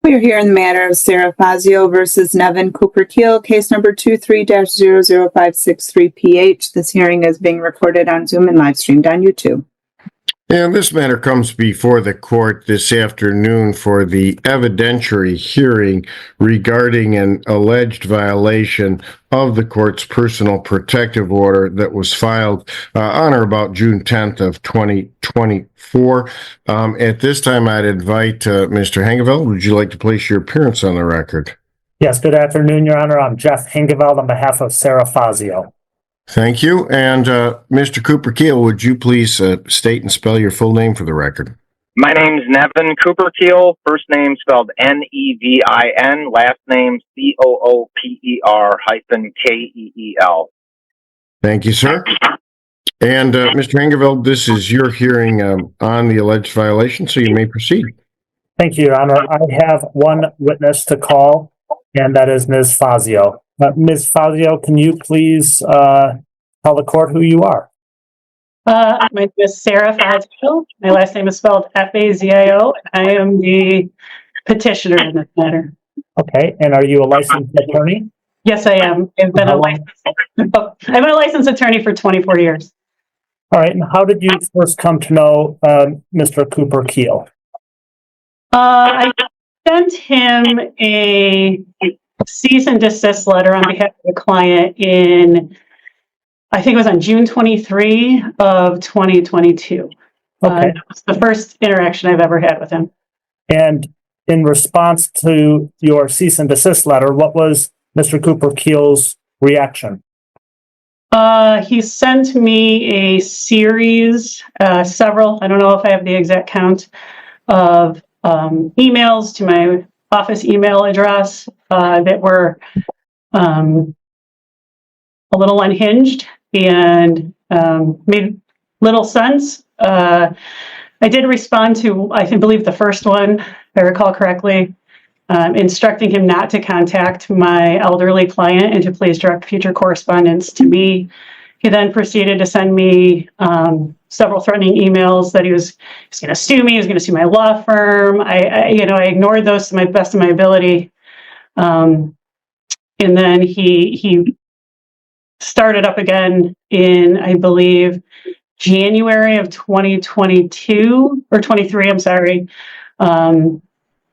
We are here in the matter of Sarah Fazio versus Nevin Cooper Keel, case number 23-00563PH. This hearing is being recorded on Zoom and live streamed on YouTube. And this matter comes before the court this afternoon for the evidentiary hearing regarding an alleged violation of the court's personal protective order that was filed on or about June 10th of 2024. At this time, I'd invite Mr. Hengeveld. Would you like to place your appearance on the record? Yes, good afternoon, Your Honor. I'm Jeff Hengeveld on behalf of Sarah Fazio. Thank you. And Mr. Cooper Keel, would you please state and spell your full name for the record? My name's Nevin Cooper Keel. First name spelled Nevin, last name Cooper-Keel. Thank you, sir. And Mr. Hengeveld, this is your hearing on the alleged violation, so you may proceed. Thank you, Your Honor. I have one witness to call, and that is Ms. Fazio. Ms. Fazio, can you please tell the court who you are? My name is Sarah Fazio. My last name is spelled Fazio. I am the petitioner in this matter. Okay, and are you a licensed attorney? Yes, I am. I've been a licensed attorney for 24 years. All right, and how did you first come to know Mr. Cooper Keel? I sent him a cease and desist letter on behalf of the client I think it was on June 23 of 2022. Okay. It was the first interaction I've ever had with him. And in response to your cease and desist letter, what was Mr. Cooper Keel's reaction? He sent me a series, several, I don't know if I have the exact count, of emails to my office email address that were a little unhinged and made little sense. I did respond to, I believe, the first one, if I recall correctly, instructing him not to contact my elderly client and to please direct future correspondence to me. He then proceeded to send me several threatening emails that he was going to sue me, he was going to sue my law firm. I ignored those to my best of my ability. And then he started up again in, I believe, January of 2022 or 23, I'm sorry.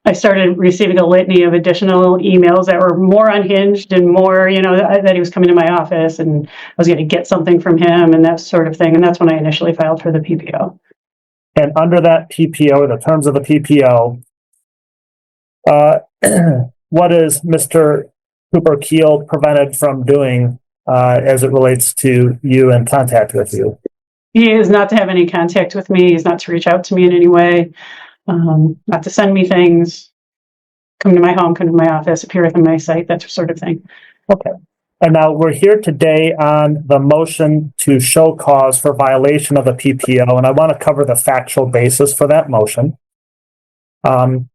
I started receiving a litany of additional emails that were more unhinged and more, that he was coming to my office and I was going to get something from him and that sort of thing. And that's when I initially filed for the PPO. And under that PPO, the terms of the PPO, what is Mr. Cooper Keel prevented from doing as it relates to you and contact with you? He is not to have any contact with me. He's not to reach out to me in any way. Not to send me things, come to my home, come to my office, appear within my site, that sort of thing. Okay. And now we're here today on the motion to show cause for violation of the PPO, and I want to cover the factual basis for that motion. Were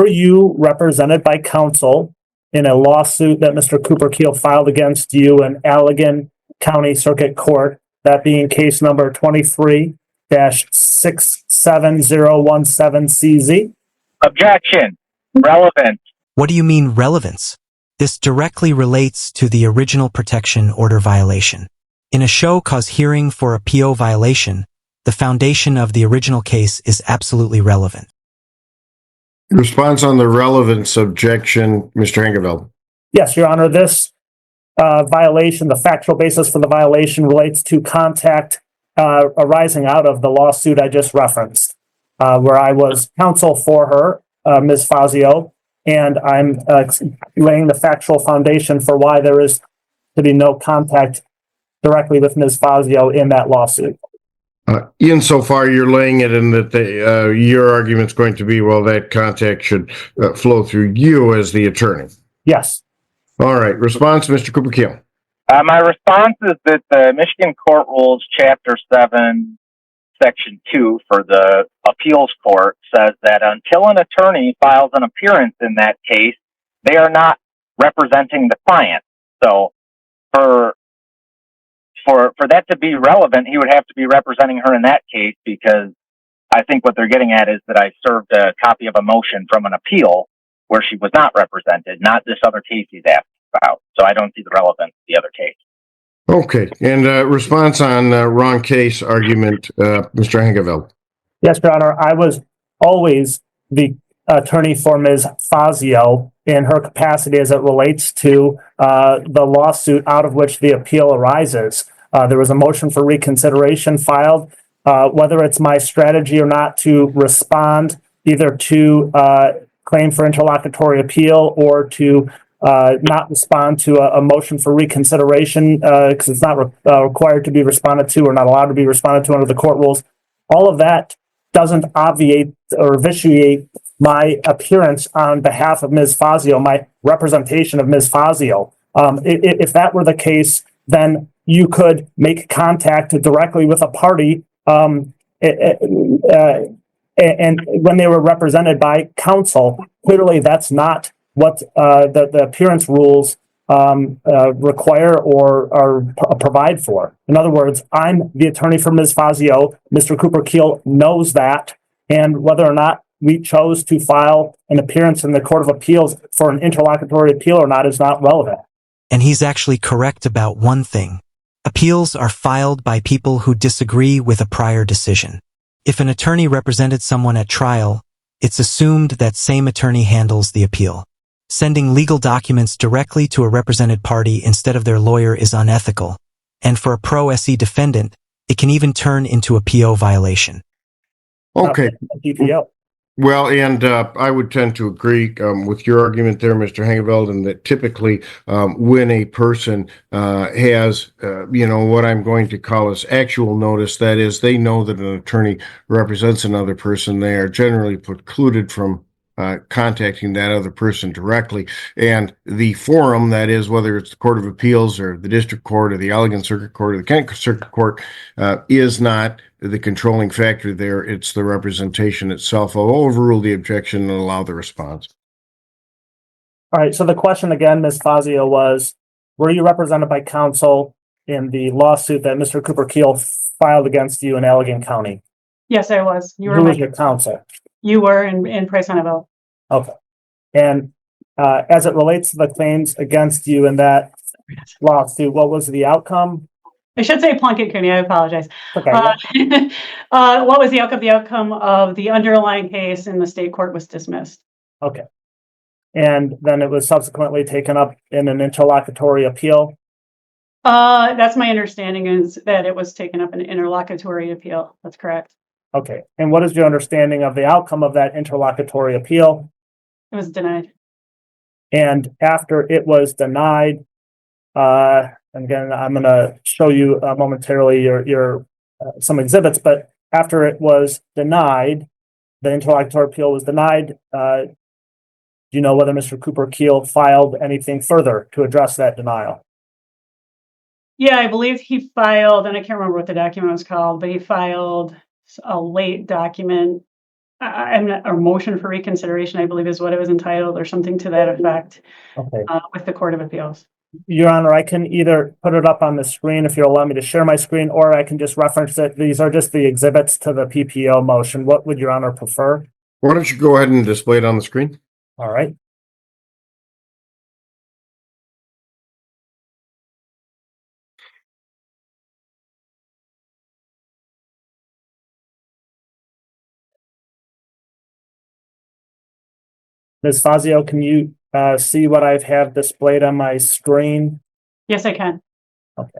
you represented by counsel in a lawsuit that Mr. Cooper Keel filed against you in Allegan County Circuit Court, that being case number 23-67017CZ? Objection. Relevant. What do you mean relevance? This directly relates to the original protection order violation. In a show cause hearing for a PO violation, the foundation of the original case is absolutely relevant. Response on the relevance objection, Mr. Hengeveld. Yes, Your Honor. This violation, the factual basis for the violation, relates to contact arising out of the lawsuit I just referenced, where I was counsel for her, Ms. Fazio, and I'm laying the factual foundation for why there is to be no contact directly with Ms. Fazio in that lawsuit. Insofar you're laying it in that your argument's going to be, well, that contact should flow through you as the attorney. Yes. All right. Response, Mr. Cooper Keel. My response is that the Michigan Court Rules Chapter 7, Section 2 for the appeals court says that until an attorney files an appearance in that case, they are not representing the client. So for that to be relevant, he would have to be representing her in that case, because I think what they're getting at is that I served a copy of a motion from an appeal where she was not represented, not this other case he's asking about. So I don't see the relevance of the other case. Okay, and response on wrong case argument, Mr. Hengeveld. Yes, Your Honor. I was always the attorney for Ms. Fazio in her capacity as it relates to the lawsuit out of which the appeal arises. There was a motion for reconsideration filed. Whether it's my strategy or not to respond either to claim for interlocutory appeal or to not respond to a motion for reconsideration because it's not required to be responded to or not allowed to be responded to under the court rules. All of that doesn't obviate or vitiate my appearance on behalf of Ms. Fazio, my representation of Ms. Fazio. If that were the case, then you could make contact directly with a party and when they were represented by counsel. Clearly, that's not what the appearance rules require or provide for. In other words, I'm the attorney for Ms. Fazio. Mr. Cooper Keel knows that, and whether or not we chose to file an appearance in the Court of Appeals for an interlocutory appeal or not is not relevant. And he's actually correct about one thing. Appeals are filed by people who disagree with a prior decision. If an attorney represented someone at trial, it's assumed that same attorney handles the appeal. Sending legal documents directly to a represented party instead of their lawyer is unethical. And for a Pro Se Defendant, it can even turn into a PO violation. Okay. PPO. Well, and I would tend to agree with your argument there, Mr. Hengeveld, and that typically when a person has, what I'm going to call as actual notice, that is, they know that an attorney represents another person, they are generally precluded from contacting that other person directly. And the forum, that is, whether it's the Court of Appeals or the District Court or the Allegan Circuit Court or the Kent Circuit Court, is not the controlling factor there. It's the representation itself. I'll overrule the objection and allow the response. All right. So the question again, Ms. Fazio, was, were you represented by counsel in the lawsuit that Mr. Cooper Keel filed against you in Allegan County? Yes, I was. You were Who was your counsel? You were in Price Annabelle. Okay. And as it relates to the claims against you in that lawsuit, what was the outcome? I should say Plunkett County. I apologize. Okay. What was the outcome? The outcome of the underlying case in the state court was dismissed. Okay. And then it was subsequently taken up in an interlocutory appeal? That's my understanding, is that it was taken up in an interlocutory appeal. That's correct. Okay. And what is your understanding of the outcome of that interlocutory appeal? It was denied. And after it was denied, and again, I'm going to show you momentarily your some exhibits, but after it was denied, the interlocutory appeal was denied. Do you know whether Mr. Cooper Keel filed anything further to address that denial? Yeah, I believe he filed, and I can't remember what the document was called, but he filed a late document. A motion for reconsideration, I believe is what it was entitled, or something to that effect. Okay. With the Court of Appeals. Your Honor, I can either put it up on the screen if you'll allow me to share my screen, or I can just reference it. These are just the exhibits to the PPO motion. What would Your Honor prefer? Why don't you go ahead and display it on the screen? All right. Ms. Fazio, can you see what I have displayed on my screen? Yes, I can. Okay.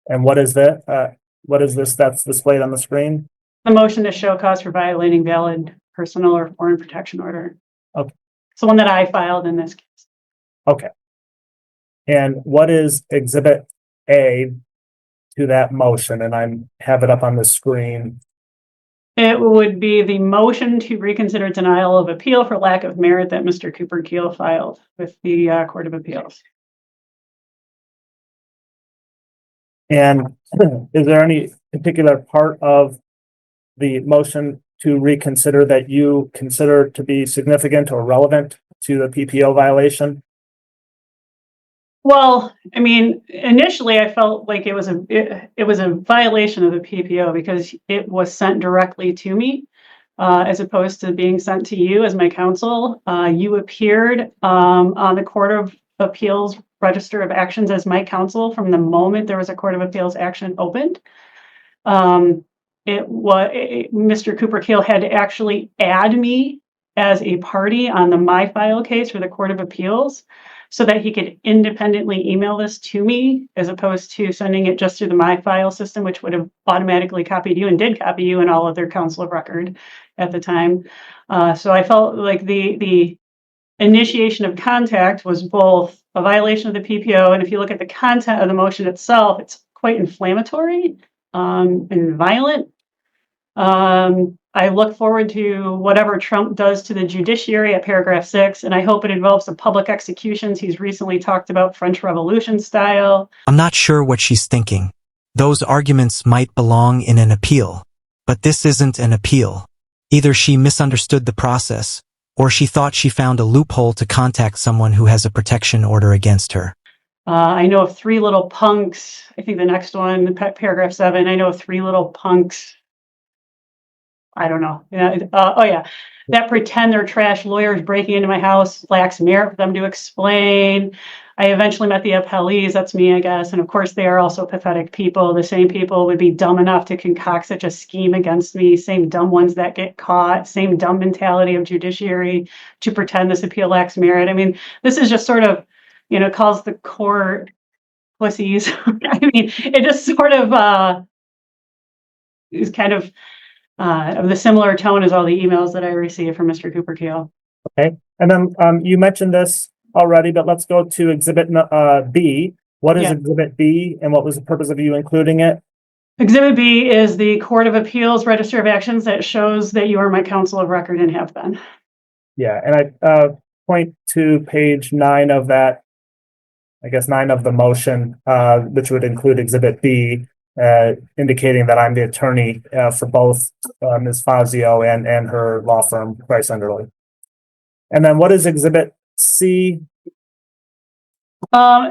And what is that? What is this that's displayed on the screen? The motion to show cause for violating valid personal or foreign protection order. Okay. It's the one that I filed in this case. Okay. And what is Exhibit A to that motion? And I have it up on the screen. It would be the motion to reconsider denial of appeal for lack of merit that Mr. Cooper Keel filed with the Court of Appeals. And is there any particular part of the motion to reconsider that you consider to be significant or relevant to the PPO violation? Well, I mean, initially I felt like it was a violation of the PPO because it was sent directly to me. as opposed to being sent to you as my counsel. You appeared on the Court of Appeals Register of Actions as my counsel from the moment there was a Court of Appeals action opened. Mr. Cooper Keel had to actually add me as a party on the My File case for the Court of Appeals so that he could independently email this to me, as opposed to sending it just through the My File system, which would have automatically copied you and did copy you and all other counsel of record at the time. So I felt like the initiation of contact was both a violation of the PPO, and if you look at the content of the motion itself, it's quite inflammatory and violent. I look forward to whatever Trump does to the judiciary at paragraph 6, and I hope it involves the public executions he's recently talked about, French Revolution style. I'm not sure what she's thinking. Those arguments might belong in an appeal, but this isn't an appeal. Either she misunderstood the process, or she thought she found a loophole to contact someone who has a protection order against her. I know of 3 little punks. I think the next one, paragraph 7, I know of 3 little punks. I don't know. That pretend they're trash lawyers breaking into my house lacks merit for them to explain. I eventually met the appellees. That's me, I guess. And of course, they are also pathetic people. The same people would be dumb enough to concoct such a scheme against me. Same dumb ones that get caught. Same dumb mentality of judiciary to pretend this appeal lacks merit. I mean, this is just sort of, calls the court pussies. I mean, it just sort of is kind of the similar tone as all the emails that I received from Mr. Cooper Keel. Okay. And then you mentioned this already, but let's go to Exhibit B. What is Exhibit B, and what was the purpose of you including it? Exhibit B is the Court of Appeals Register of Actions that shows that you are my counsel of record and have been. Yeah, and I point to page 9 of that, I guess 9 of the motion, which would include Exhibit B, indicating that I'm the attorney for both Ms. Fazio and her law firm, Price Underley. And then what is Exhibit C?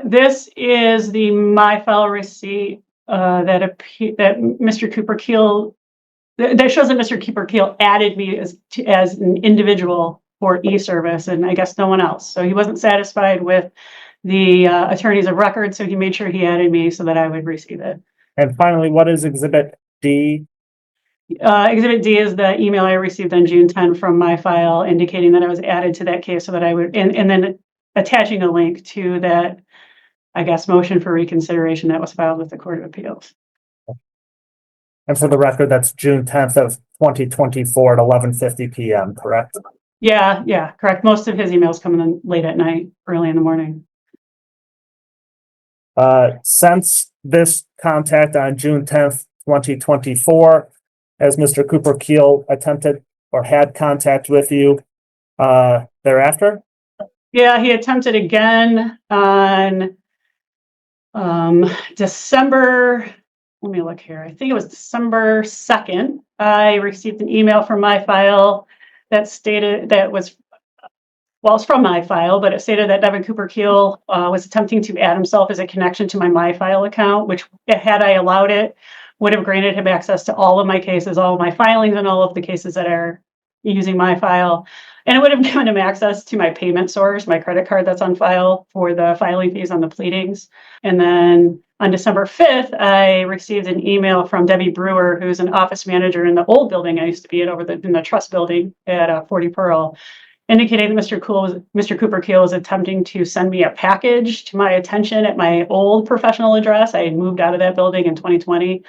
This is the My File receipt that Mr. Cooper Keel, that shows that Mr. Cooper Keel added me as an individual for e-service, and I guess no one else. So he wasn't satisfied with the attorneys of record, so he made sure he added me so that I would receive it. And finally, what is Exhibit D? Exhibit D is the email I received on June 10 from My File indicating that I was added to that case so that I would, and then attaching a link to that, I guess, motion for reconsideration that was filed with the Court of Appeals. And for the record, that's June 10th of 2024 at 11:50 p.m., correct? Yeah, correct. Most of his emails come in late at night, early in the morning. Since this contact on June 10th, 2024, has Mr. Cooper Keel attempted or had contact with you thereafter? Yeah, he attempted again on December, let me look here. I think it was December 2nd. I received an email from My File that stated that was, well, it's from My File, but it stated that Devin Cooper Keel was attempting to add himself as a connection to my File account, which, had I allowed it, would have granted him access to all of my cases, all of my filings, and all of the cases that are using My File. And it would have given him access to my payment source, my credit card that's on file for the filing fees on the pleadings. And then on December 5th, I received an email from Debbie Brewer, who's an office manager in the old building I used to be in in the trust building at 40 Pearl, indicating that Mr. Cooper Keel was attempting to send me a package to my attention at my old professional address. I had moved out of that building in 2020,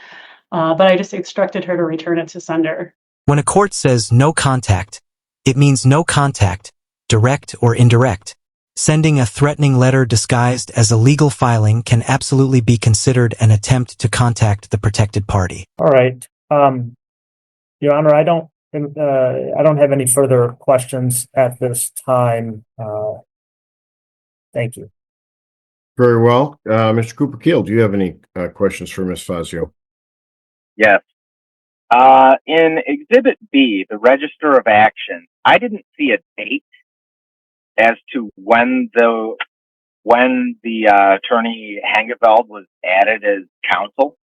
but I just instructed her to return it to sender. When a court says no contact, it means no contact, direct or indirect. Sending a threatening letter disguised as a legal filing can absolutely be considered an attempt to contact the protected party. All right. Your Honor, I don't have any further questions at this time. Thank you. Very well. Mr. Cooper Keel, do you have any questions for Ms. Fazio? Yes. In Exhibit B, the Register of Action, I didn't see a date as to when the attorney Hangeveld was added as counsel.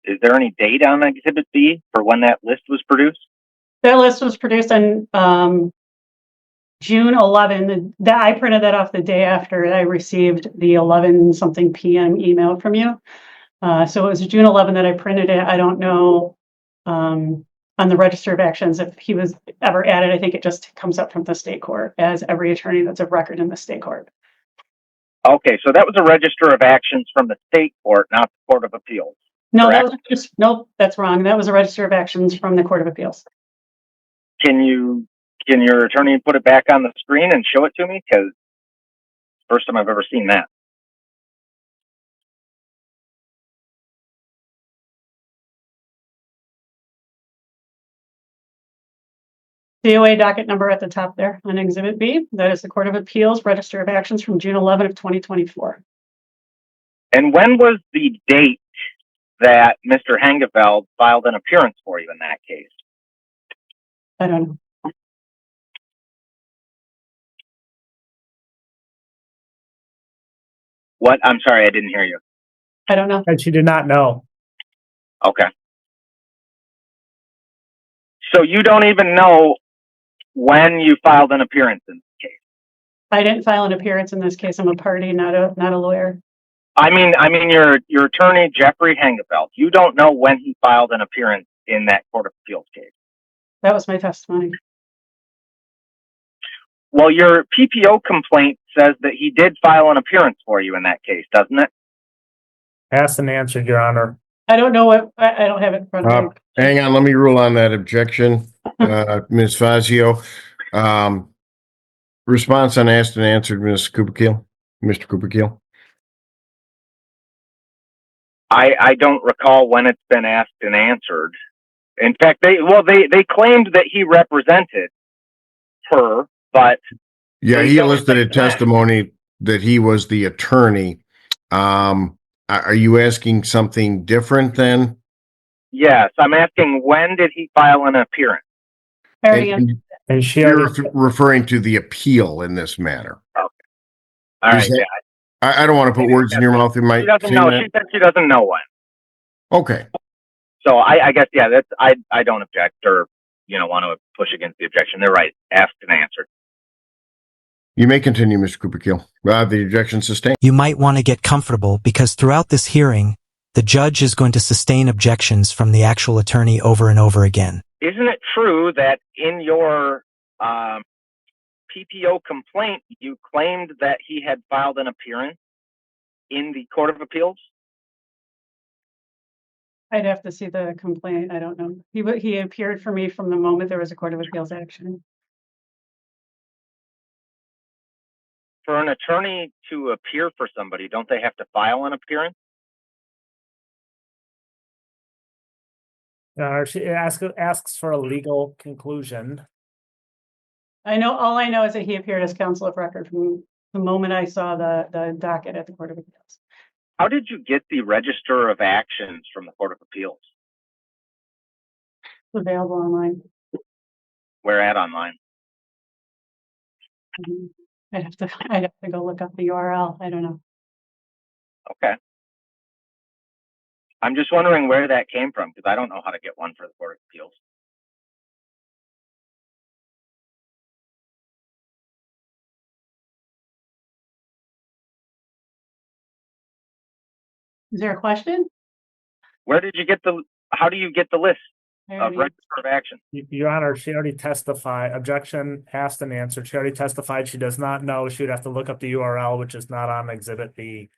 Is there any date on Exhibit B for when that list was produced? That list was produced on June 11. That I printed that off the day after I received the 11 something PM email from you. So it was June 11 that I printed it. I don't know on the register of actions if he was ever added. I think it just comes up from the state court, as every attorney that's of record in the state court. Okay, so that was a register of actions from the state court, not the Court of Appeals. No, Correct. that was just, nope, that's wrong. That was a register of actions from the Court of Appeals. Can your attorney put it back on the screen and show it to me? Because first time I've ever seen that. COA docket number at the top there on Exhibit B. That is the Court of Appeals Register of Actions from June 11 of 2024. And when was the date that Mr. Hengeveld filed an appearance for you in that case? I don't know. What? I'm sorry, I didn't hear you. I don't know. And she did not know. Okay. So you don't even know when you filed an appearance in this case? I didn't file an appearance in this case. I'm a party, not a lawyer. I mean your attorney, Jeffrey Hengeveld, you don't know when he filed an appearance in that Court of Appeals case. That was my testimony. Well, your PPO complaint says that he did file an appearance for you in that case, doesn't it? Asked and answered, Your Honor. I don't know what, I don't have it in front of me. Hang on, let me rule on that objection, Ms. Fazio. Response on asked and answered, Mr. Cooperkeel. I don't recall when it's been asked and answered. In fact, they claimed that he represented her, but Yeah, he elicited testimony that he was the attorney. Are you asking something different then? yes, I'm asking when did he file an appearance? I already answered. And she You're already, referring to the appeal in this matter. All right, that- yeah. I don't want to put words in your mouth. You might She doesn't say know. that. She said she doesn't know when. Okay. So I guess yeah, that's I don't object or want to push against the objection. They're right. Asked and answered. You may continue, Mr. Cooperkeel. The objection sustained. You might want to get comfortable because throughout this hearing, the judge is going to sustain objections from the actual attorney over and over again. Isn't it true that in your PPO complaint you claimed that he had filed an appearance in the Court of Appeals? I'd have to see the complaint. I don't know. He appeared for me from the moment there was a Court of Appeals action. For an attorney to appear for somebody, don't they have to file an appearance? she asks for a legal conclusion. All I know is that he appeared as counsel of record from the moment I saw the docket at the Court of Appeals. How did you get the register of actions from the Court of Appeals? It's available online. Where at online? I'd have to go look up the URL. I don't know. Okay. I'm just wondering where that came from because I don't know how to get one for the Court of Appeals. Is there a question? Where did you get how do you get the list I of already- register of actions? Your Honor, she already testified. Objection asked and answered. She already testified. She does not know. She would have to look up the URL, which is not on Exhibit B.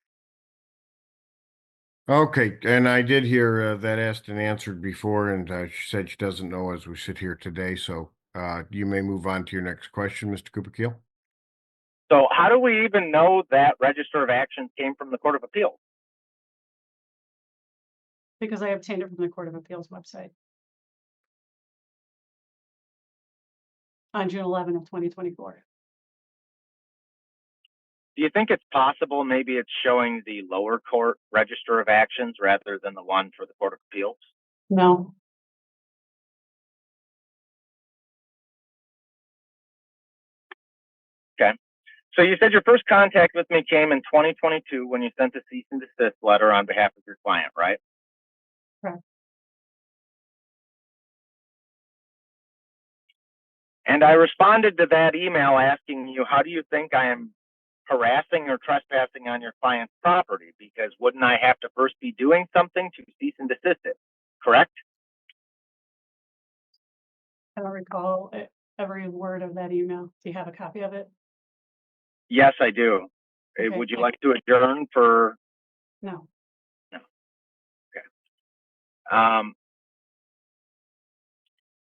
Okay, and I did hear that asked and answered before, and she said she doesn't know as we sit here today. So you may move on to your next question, Mr. Cooperkeel. So how do we even know that register of actions came from the Court of Appeals? Because I obtained it from the Court of Appeals website on June 11 of 2024. Do you think it's possible maybe it's showing the lower court register of actions rather than the one for the Court of Appeals? No. Okay. So you said your first contact with me came in 2022 when you sent a cease and desist letter on behalf of your client, right? Correct. And I responded to that email asking you, how do you think I am harassing or trespassing on your client's property? Because wouldn't I have to first be doing something to cease and desist it? Correct? I don't recall every word of that email. Do you have a copy of it? Yes, I do. Okay. Would you like to adjourn for? No. Okay.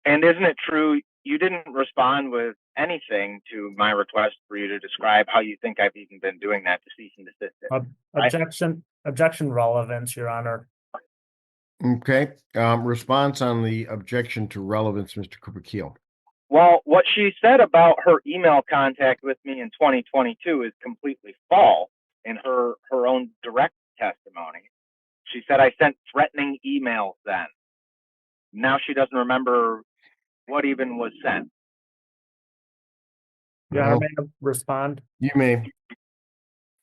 And isn't it true you didn't respond with anything to my request for you to describe how you think I've even been doing that to cease and desist it? Objection relevance, Your Honor. Okay, response on the objection to relevance, Mr. Cooper Keel. Well, what she said about her email contact with me in 2022 is completely false in her own direct testimony. She said I sent threatening emails then. Now she doesn't remember what even was sent. Your Honor, may I respond? You may.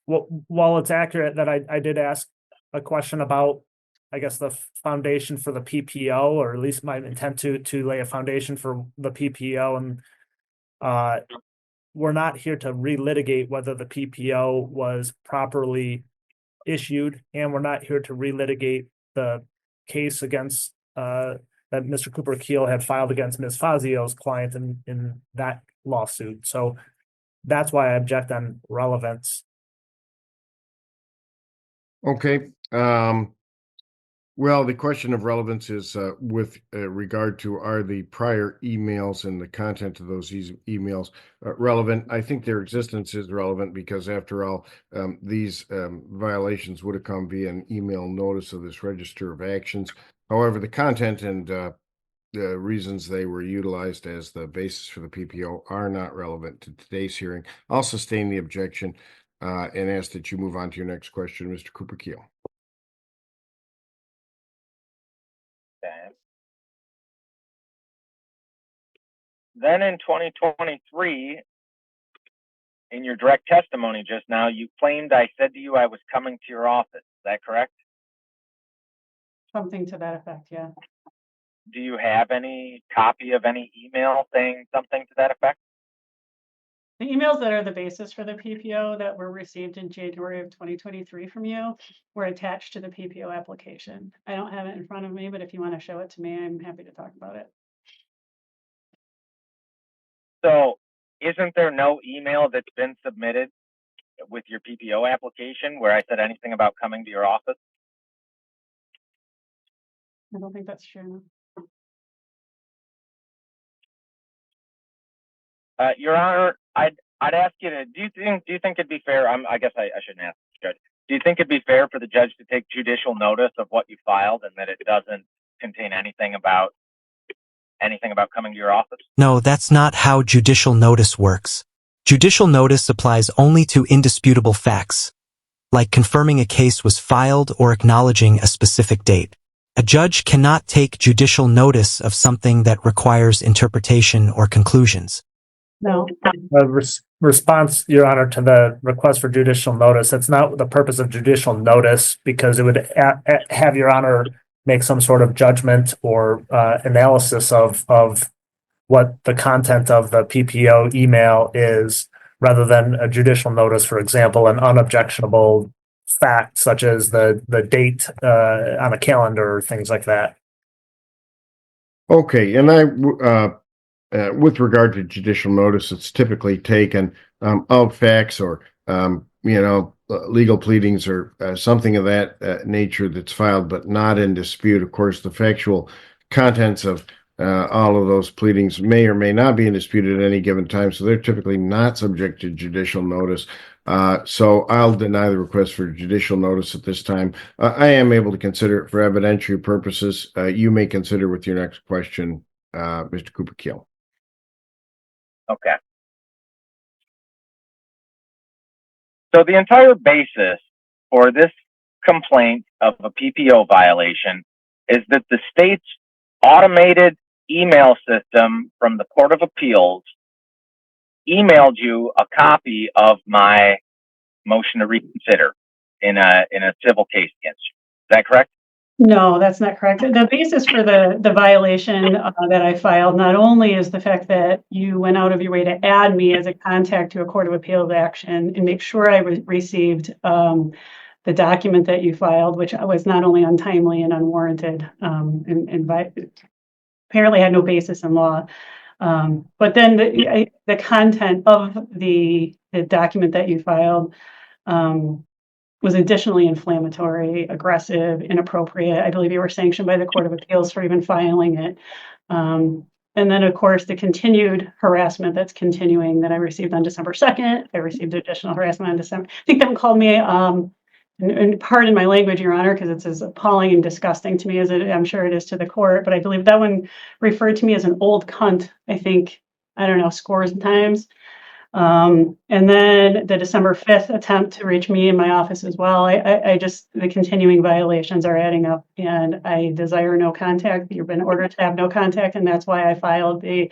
Well, while it's accurate that I did ask a question about, I guess, the foundation for the PPO, or at least my intent to lay a foundation for the PPO, and we're not here to relitigate whether the PPO was properly issued, and we're not here to relitigate the case against that Mr. Cooper Keel had filed against Ms. Fazio's client in that lawsuit. So that's why I object on relevance. Okay, well, the question of relevance is with regard to are the prior emails and the content of those emails relevant? I think their existence is relevant because, after all, these violations would have come via an email notice of this register of actions. However, the content and the reasons they were utilized as the basis for the PPO are not relevant to today's hearing. I'll sustain the objection and ask that you move on to your next question, Mr. Cooper Keel. Then in 2023, in your direct testimony just now, you claimed I said to you I was coming to your office. Is that correct? Something to that effect, yeah. Do you have any copy of any email saying something to that effect? The emails that are the basis for the PPO that were received in January of 2023 from you were attached to the PPO application. I don't have it in front of me, but if you want to show it to me, I'm happy to talk about it. So isn't there no email that's been submitted with your PPO application where I said anything about coming to your office? I don't think that's true. Your Honor, I'd ask you to, do you think it'd be fair? I guess I shouldn't ask the judge. Do you think it'd be fair for the judge to take judicial notice of what you filed and that it doesn't contain anything about coming to your office? No, that's not how judicial notice works. Judicial notice applies only to indisputable facts, like confirming a case was filed or acknowledging a specific date. A judge cannot take judicial notice of something that requires interpretation or conclusions. No. Response, Your Honor, to the request for judicial notice. That's not the purpose of judicial notice, because it would have Your Honor make some sort of judgment or analysis of what the content of the PPO email is, rather than a judicial notice, for example, an unobjectionable fact such as the date on a calendar or things like that. Okay, and with regard to judicial notice, it's typically taken of facts or legal pleadings or something of that nature that's filed but not in dispute. Of course, the factual contents of all of those pleadings may or may not be in dispute at any given time, so they're typically not subject to judicial notice. So I'll deny the request for judicial notice at this time. I am able to consider it for evidentiary purposes. You may consider with your next question, Mr. Cooper Keel. Okay. So the entire basis for this complaint of a PPO violation is that the state's automated email system from the Court of Appeals emailed you a copy of my motion to reconsider in a civil case against you. Is that correct? No, that's not correct. The basis for the violation that I filed not only is the fact that you went out of your way to add me as a contact to a Court of Appeals action and make sure I received the document that you filed, which was not only untimely and unwarranted, and apparently had no basis in law. But then the content of the document that you filed was additionally inflammatory, aggressive, inappropriate. I believe you were sanctioned by the Court of Appeals for even filing it. And then, of course, the continued harassment that's continuing that I received on December 2nd. I received additional harassment on December. I think that one called me, and pardon my language, Your Honor, because it's as appalling and disgusting to me as I'm sure it is to the court, but I believe that one referred to me as an old cunt, I think, I don't know, scores of times. And then the December 5th attempt to reach me in my office as well. I just, the continuing violations are adding up, and I desire no contact. You've been ordered to have no contact, and that's why I filed the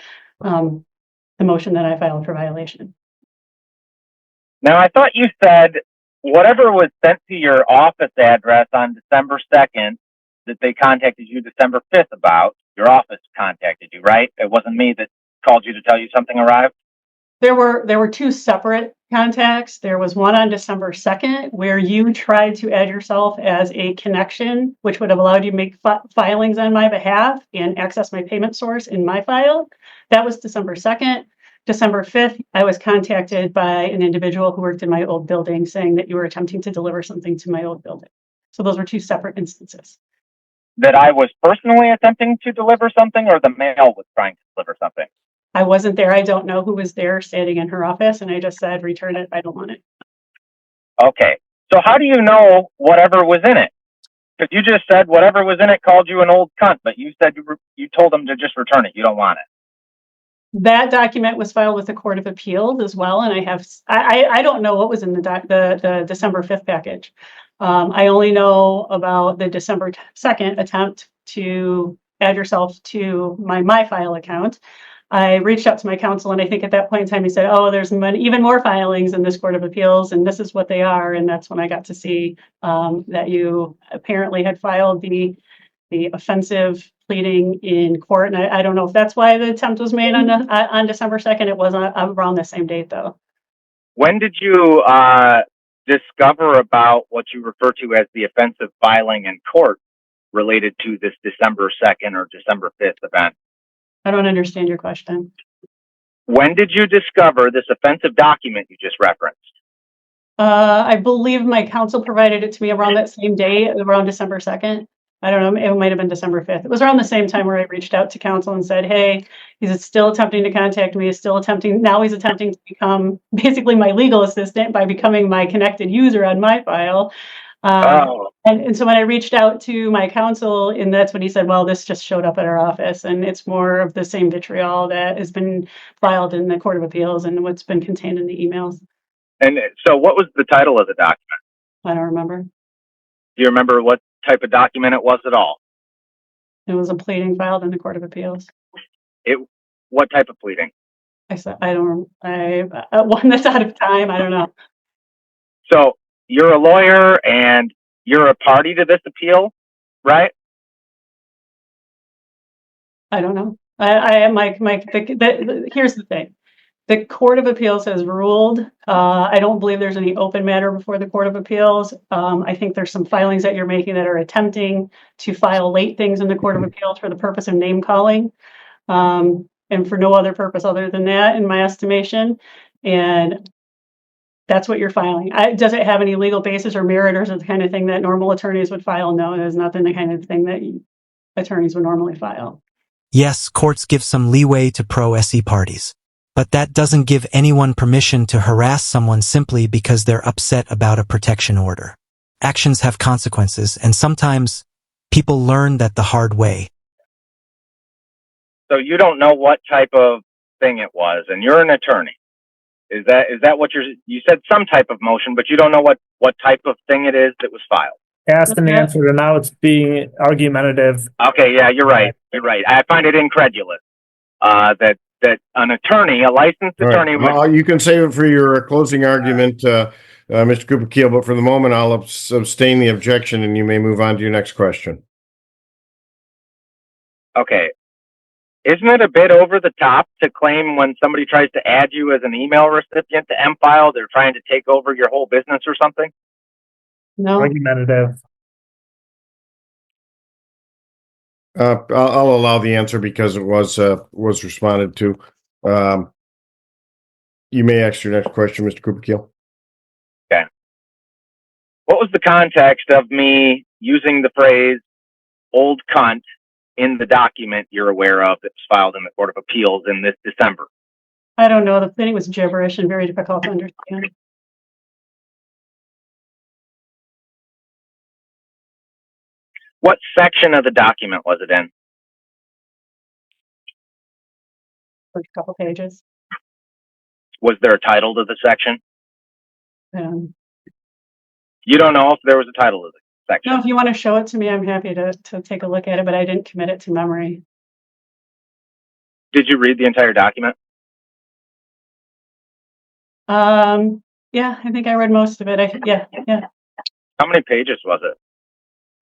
motion that I filed for violation. Now, I thought you said whatever was sent to your office address on December 2nd that they contacted you December 5th about, your office contacted you, right? It wasn't me that called you to tell you something arrived? There were two separate contacts. There was one on December 2nd where you tried to add yourself as a connection, which would have allowed you to make filings on my behalf and access my payment source in my file. That was December 2nd. December 5th, I was contacted by an individual who worked in my old building saying that you were attempting to deliver something to my old building. So those were two separate instances. That I was personally attempting to deliver something, or the mail was trying to deliver something? I wasn't there. I don't know who was there standing in her office, and I just said, return it. I don't want it. Okay. So how do you know whatever was in it? Because you just said whatever was in it called you an old cunt, but you said you told them to just return it. You don't want it. That document was filed with the Court of Appeals as well, and I don't know what was in the December 5th package. I only know about the December 2nd attempt to add yourself to my file account. I reached out to my counsel, and I think at that point in time, he said, oh, there's even more filings in this Court of Appeals, and this is what they are. And that's when I got to see that you apparently had filed the offensive pleading in court. And I don't know if that's why the attempt was made on December 2nd. It was around the same date, though. When did you discover about what you refer to as the offensive filing in court related to this December 2nd or December 5th event? I don't understand your question. When did you discover this offensive document you just referenced? I believe my counsel provided it to me around that same day, around December 2nd. I don't know, it might have been December 5th. It was around the same time where I reached out to counsel and said, hey, he's still attempting to contact me. He's attempting to become basically my legal assistant by becoming my connected user on my file. And so when I reached out to my counsel, and that's when he said, well, this just showed up at our office, and it's more of the same vitriol that has been filed in the Court of Appeals and what's been contained in the emails. And so what was the title of the document? I don't remember. Do you remember what type of document it was at all? It was a pleading filed in the Court of Appeals. What type of pleading? I said, one that's out of time. I don't know. So you're a lawyer and you're a party to this appeal, right? I don't know. Here's the thing. The Court of Appeals has ruled. I don't believe there's any open matter before the Court of Appeals. I think there's some filings that you're making that are attempting to file late things in the Court of Appeals for the purpose of name calling, and for no other purpose other than that, in my estimation. And that's what you're filing. Does it have any legal basis or merit, or is it the kind of thing that normal attorneys would file? No, it is not the kind of thing that attorneys would normally file. Yes, courts give some leeway to pro se parties. But that doesn't give anyone permission to harass someone simply because they're upset about a protection order. Actions have consequences, and sometimes people learn that the hard way. So you don't know what type of thing it was, and you're an attorney. Is that what you said some type of motion, but you don't know what type of thing it is that was filed? Asked and answered, and now it's being argumentative. Okay, yeah, you're right. You're right. I find it incredulous that an attorney, a licensed attorney... Right. You can save it for your closing argument, Mr. Cooper-Keel, but for the moment, I'll abstain the objection, and you may move on to your next question. Okay. Isn't it a bit over the top to claim when somebody tries to add you as an email recipient to M-File, they're trying to take over your whole business or something? No, Argumentative. I'll allow the answer because it was responded to. You may ask your next question, Mr. Cooper Keel. What was the context of me using the phrase old cunt in the document you're aware of that was filed in the Court of Appeals in this December? I don't know. The thing was gibberish and very difficult to understand. What section of the document was it in? First couple pages. Was there a title to the section? You don't know if there was a title to the section? No, if you want to show it to me, I'm happy to take a look at it, but I didn't commit it to memory. Did you read the entire document? Yeah, I think I read most of it. Yeah. How many pages was it?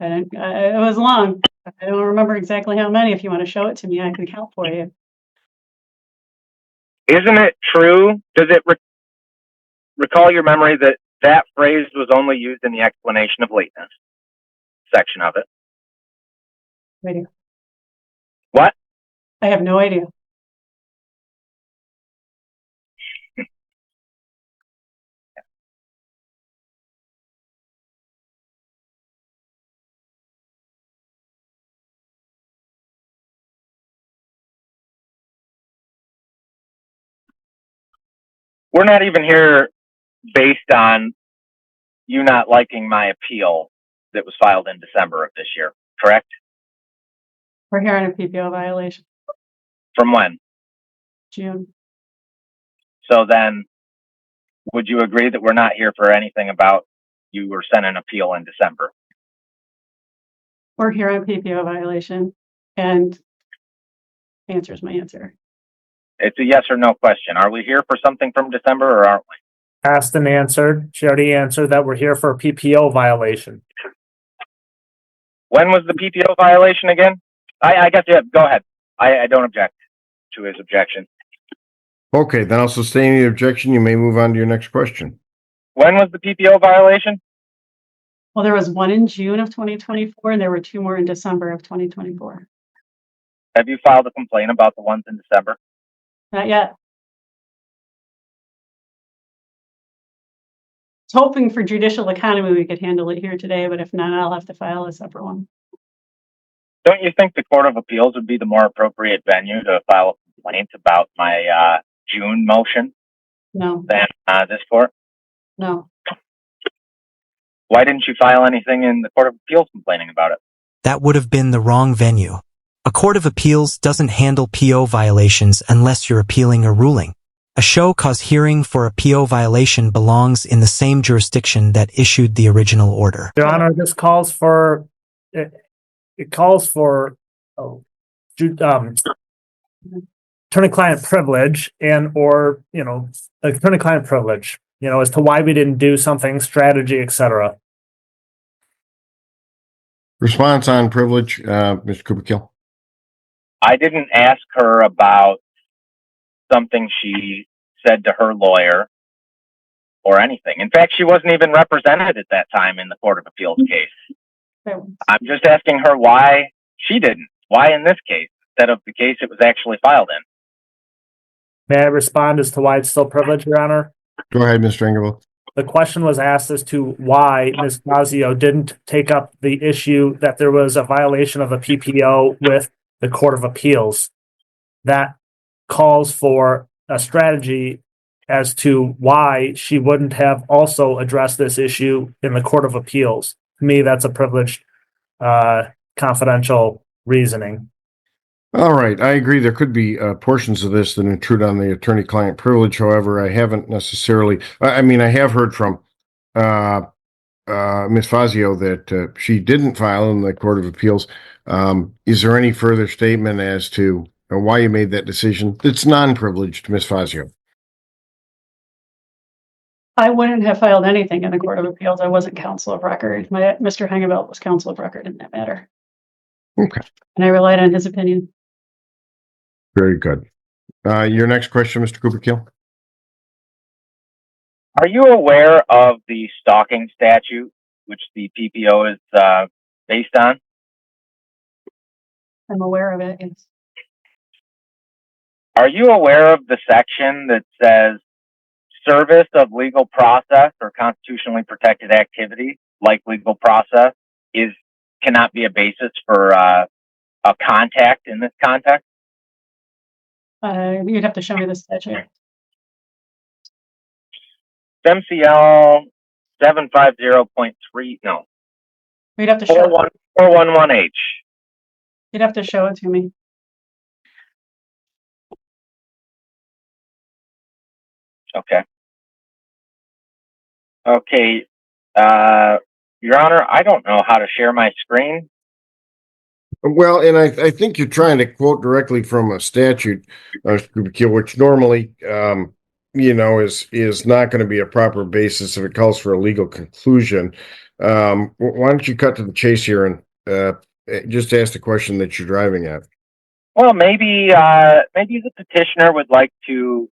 It was long. I don't remember exactly how many. If you want to show it to me, I can count for you. Isn't it true? Does it recall your memory that that phrase was only used in the explanation of lateness section of it? Idea. What? I have no idea. We're not even here based on you not liking my appeal that was filed in December of this year, correct? We're here on a PPO violation. From when? June. So then, would you agree that we're not here for anything about you were sent an appeal in December? We're here on PPO violation, and answer is my answer. It's a yes or no question. Are we here for something from December or aren't we? Asked and answered. She already answered that we're here for a PPO violation. When was the PPO violation again? I guess, yeah, go ahead. I don't object to his objection. Okay, then I'll sustain the objection. You may move on to your next question. When was the PPO violation? Well, there was one in June of 2024, and there were two more in December of 2024. Have you filed a complaint about the ones in December? Not yet. I was hoping for judicial economy we could handle it here today, but if not, I'll have to file a separate one. Don't you think the Court of Appeals would be the more appropriate venue to file a complaint about my June motion No, than this court? no. Why didn't you file anything in the Court of Appeals complaining about it? That would have been the wrong venue. A court of appeals doesn't handle PO violations unless you're appealing a ruling. A show cause hearing for a PO violation belongs in the same jurisdiction that issued the original order. Your Honor, this calls for it calls for attorney-client privilege and or attorney-client privilege, as to why we didn't do something, strategy, etc. Response on privilege, Mr. Cooper Keel. I didn't ask her about something she said to her lawyer or anything. In fact, she wasn't even represented at that time in the Court of Appeals case. I'm just asking her why she didn't. Why in this case instead of the case it was actually filed in? May I respond as to why it's still privileged, Your Honor? Go ahead, Mr. Engelville. The question was asked as to why Ms. Fazio didn't take up the issue that there was a violation of a PPO with the Court of Appeals. That calls for a strategy as to why she wouldn't have also addressed this issue in the Court of Appeals. To me, that's a privileged, confidential reasoning. All right, I agree. There could be portions of this that intrude on the attorney-client privilege. However, I haven't necessarily. I have heard from Ms. Fazio that she didn't file in the Court of Appeals. Is there any further statement as to why you made that decision? It's non-privileged, Ms. Fazio. I wouldn't have filed anything in the Court of Appeals. I wasn't counsel of record. Mr. Hengeveld was counsel of record in that matter. Okay. And I relied on his opinion. Very good. Your next question, Mr. Cooper Keel? Are you aware of the stalking statute, which the PPO is based on? I'm aware of it, yes. Are you aware of the section that says service of legal process or constitutionally protected activity, like legal process, cannot be a basis for a contact in this context? You'd have to show me the statute. MCL 750.3, no, You'd have to show it. 411H. You'd have to show it to me. Okay. Okay. Your Honor, I don't know how to share my screen. Well, and I think you're trying to quote directly from a statute, Mr. Cooper Keel, which normally, is not going to be a proper basis if it calls for a legal conclusion. Why don't you cut to the chase here and just ask the question that you're driving at? Well, maybe the petitioner would like to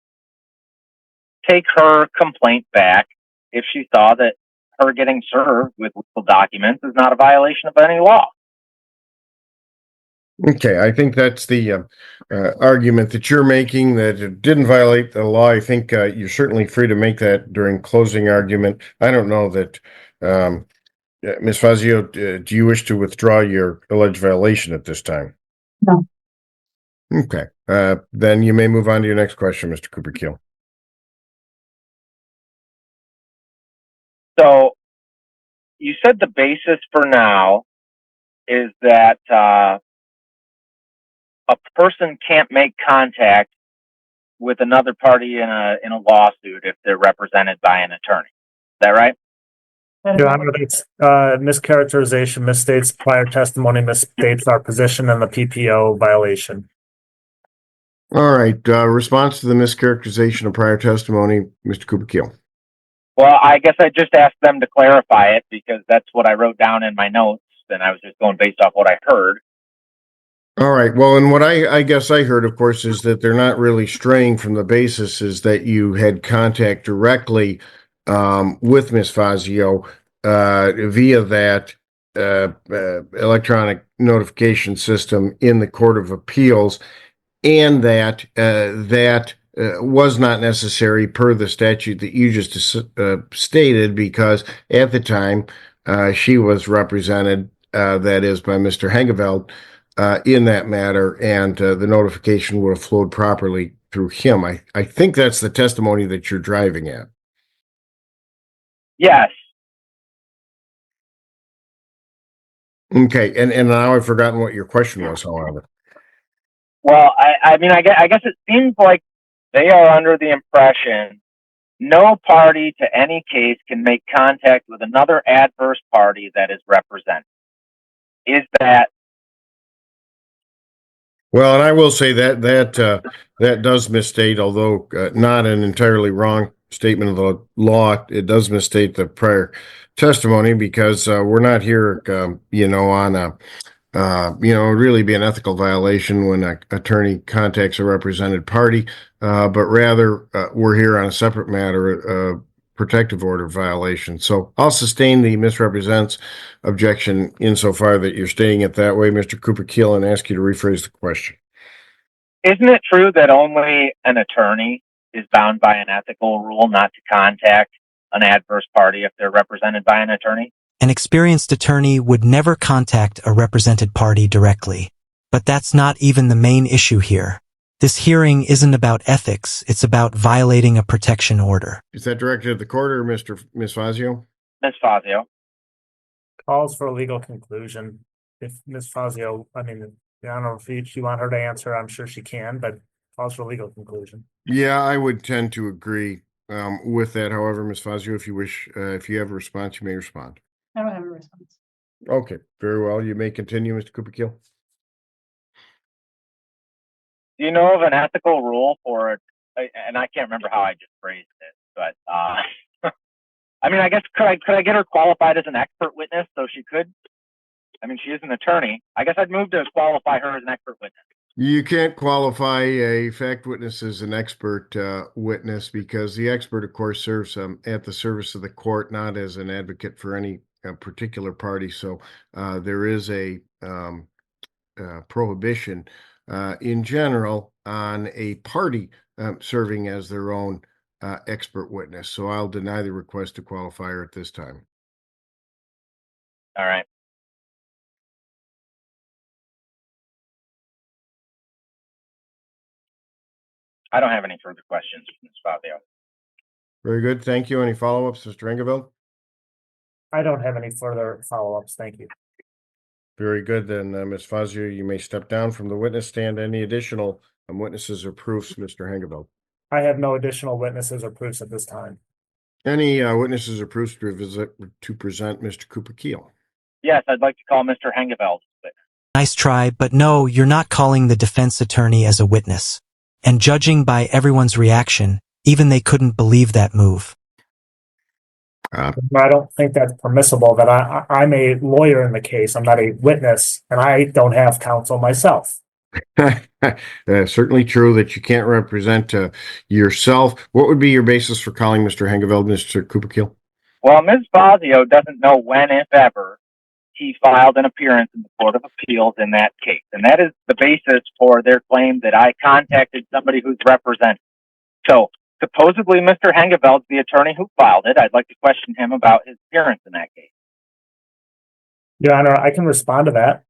take her complaint back if she saw that her getting served with legal documents is not a violation of any law. Okay, I think that's the argument that you're making, that it didn't violate the law. I think you're certainly free to make that during closing argument. I don't know that, Ms. Fazio, do you wish to withdraw your alleged violation at this time? No. Okay, then you may move on to your next question, Mr. Cooper Keel. So you said the basis for now is that a person can't make contact with another party in a lawsuit if they're represented by an attorney. Is that right? Your Honor, that's mischaracterization, misstates prior testimony, misstates our position in the PPO violation. All right, response to the mischaracterization of prior testimony, Mr. Cooper Keel. Well, I guess I just asked them to clarify it because that's what I wrote down in my notes, and I was just going based off what I heard. All right. Well, and what I guess I heard, of course, is that they're not really straying from the basis is that you had contact directly with Ms. Fazio via that electronic notification system in the Court of Appeals, and that was not necessary per the statute that you just stated, because at the time she was represented, that is by Mr. Hengeveld, in that matter, and the notification would have flowed properly through him. I think that's the testimony that you're driving at. Yes. Okay, and now I've forgotten what your question was, however. Well, I mean, I guess it seems like they are under the impression no party to any case can make contact with another adverse party that is represented. Is that? Well, and I will say that does misstate, although not an entirely wrong statement of the law. It does misstate the prior testimony, because we're not here, on a really be an ethical violation when an attorney contacts a represented party, but rather we're here on a separate matter, protective order violation. So I'll sustain the misrepresents objection insofar that you're stating it that way, Mr. Cooper Keel, and ask you to rephrase the question. Isn't it true that only an attorney is bound by an ethical rule not to contact an adverse party if they're represented by an attorney? An experienced attorney would never contact a represented party directly. But that's not even the main issue here. This hearing isn't about ethics, it's about violating a protection order. Is that directed at the court or Ms. Fazio? Ms. Fazio. Calls for a legal conclusion. If Ms. Fazio, I don't know if you want her to answer, I'm sure she can, but calls for a legal conclusion. Yeah, I would tend to agree with that. However, Ms. Fazio, if you wish, if you have a response, you may respond. I don't have a response. Okay, very well. You may continue, Mr. Cooper Keel. Do you know of an ethical rule for, and I can't remember how I just phrased it, but I guess could I get her qualified as an expert witness so she could I mean, she is an attorney. I guess I'd move to qualify her as an expert witness. You can't qualify a fact witness as an expert witness because the expert, of course, serves at the service of the court, not as an advocate for any particular party. So there is a prohibition in general on a party serving as their own expert witness. So I'll deny the request to qualify her at this time. All right. I don't have any further questions, Ms. Fabio. Very good. Thank you. Any follow-ups, Mr. Engeveld? I don't have any further follow-ups. Thank you. Very good. Then, Ms. Fazio, you may step down from the witness stand. Any additional witnesses or proofs, Mr. Engeveld? I have no additional witnesses or proofs at this time. Any witnesses or proofs to present Mr. Cooper Keel? Yes, I'd like to call Mr. Hengeveld. Nice try, but no, you're not calling the defense attorney as a witness. And judging by everyone's reaction, even they couldn't believe that move. I don't think that's permissible, that I'm a lawyer in the case. I'm not a witness, and I don't have counsel myself. Certainly true that you can't represent yourself. What would be your basis for calling Mr. Hengeveld Mr. Cooper Keel? Well, Ms. Fazio doesn't know when, if ever, he filed an appearance in the Court of Appeals in that case. And that is the basis for their claim that I contacted somebody who's represented. So supposedly Mr. Hengeveld's the attorney who filed it. I'd like to question him about his appearance in that case. Your Honor, I can respond to that.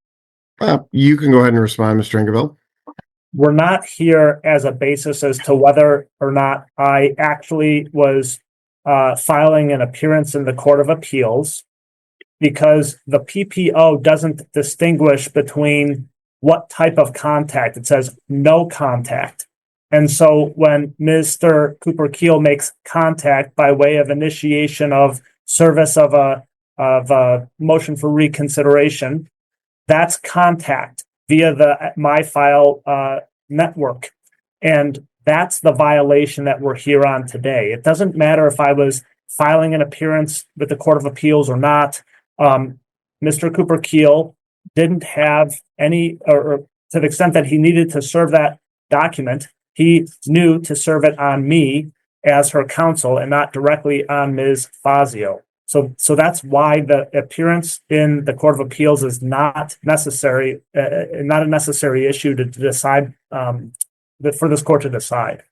You can go ahead and respond, Mr. Engeveld. We're not here as a basis as to whether or not I actually was filing an appearance in the Court of Appeals, because the PPO doesn't distinguish between what type of contact. It says no contact. And so when Mr. Cooper Keel makes contact by way of initiation of service of a motion for reconsideration, that's contact via the MyFile network. And that's the violation that we're here on today. It doesn't matter if I was filing an appearance with the Court of Appeals or not. Mr. Cooper Keel didn't have any, or to the extent that he needed to serve that document, he knew to serve it on me as her counsel and not directly on Ms. Fazio. So that's why the appearance in the Court of Appeals is not necessary, not a necessary issue to decide, for this court to decide.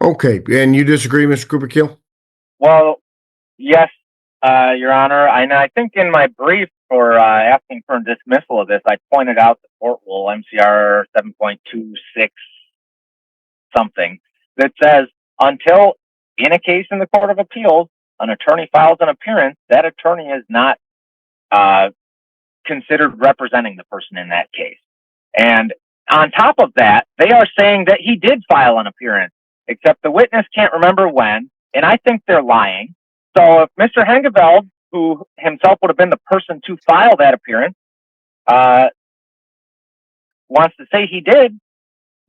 Okay, and you disagree, Mr. Cooper Keel? Well, yes, Your Honor. And I think in my brief for asking for a dismissal of this, I pointed out the court rule, MCR 7.26 something, that says until in a case in the Court of Appeals, an attorney files an appearance, that attorney is not considered representing the person in that case. And on top of that, they are saying that he did file an appearance, except the witness can't remember when, and I think they're lying. So if Mr. Hengeveld, who himself would have been the person to file that appearance, wants to say he did,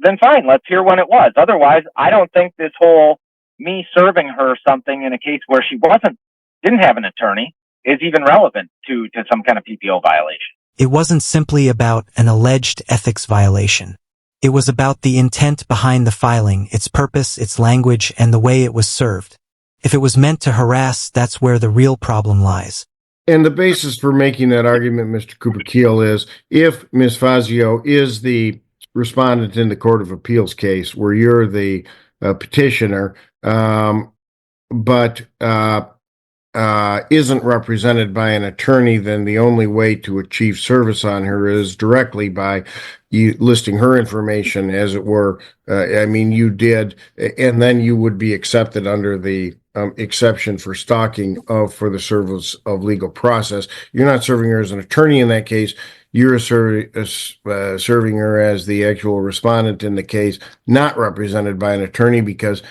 then fine, let's hear when it was. Otherwise, I don't think this whole me serving her something in a case where she didn't have an attorney is even relevant to some kind of PPO violation. It wasn't simply about an alleged ethics violation. It was about the intent behind the filing, its purpose, its language, and the way it was served. If it was meant to harass, that's where the real problem lies. And the basis for making that argument, Mr. Cooper Keel, is if Ms. Fazio is the respondent in the Court of Appeals case where you're the petitioner, but isn't represented by an attorney, then the only way to achieve service on her is directly by you listing her information, as it were. You did, and then you would be accepted under the exception for stalking for the service of legal process. You're not serving her as an attorney in that case. You're serving her as the actual respondent in the case, not represented by an attorney, because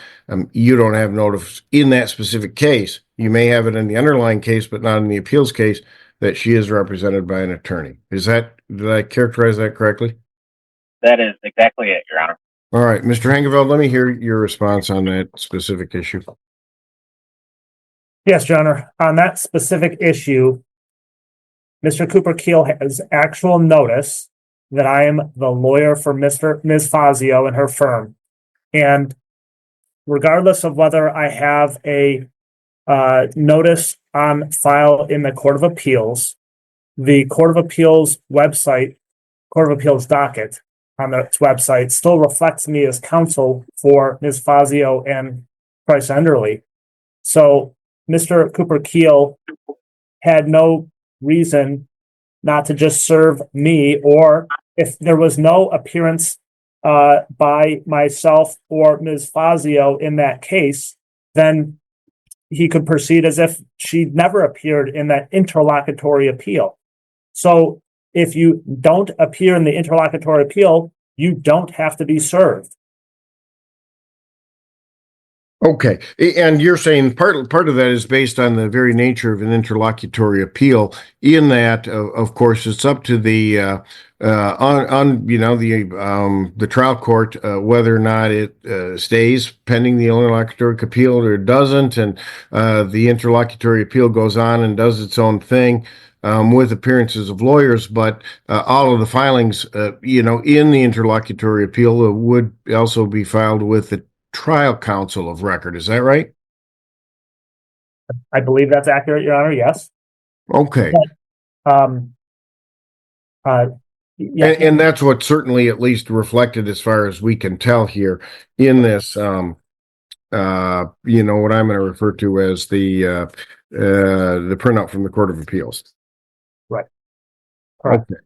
you don't have notice in that specific case. You may have it in the underlying case, but not in the appeals case, that she is represented by an attorney. Did I characterize that correctly? That is exactly it, Your Honor. All right, Mr. Hengeveld, let me hear your response on that specific issue. Yes, Your Honor. On that specific issue, Mr. Cooper Keel has actual notice that I am the lawyer for Ms. Fazio and her firm. And regardless of whether I have a notice on file in the Court of Appeals, the Court of Appeals website, Court of Appeals docket on its website still reflects me as counsel for Ms. Fazio and Price Enderly. So Mr. Cooper Keel had no reason not to just serve me, or if there was no appearance by myself or Ms. Fazio in that case, then he could proceed as if she never appeared in that interlocutory appeal. So if you don't appear in the interlocutory appeal, you don't have to be served. Okay, and you're saying part of that is based on the very nature of an interlocutory appeal. In that, of course, it's up to the the trial court whether or not it stays pending the interlocutory appeal or it doesn't, and the interlocutory appeal goes on and does its own thing. With appearances of lawyers, but all of the filings, in the interlocutory appeal would also be filed with the trial counsel of record. Is that right? I believe that's accurate, Your Honor. Yes. Okay. Yeah. And that's what certainly at least reflected as far as we can tell here in this, what I'm going to refer to as the printout from the Court of Appeals. Right. Correct. Okay.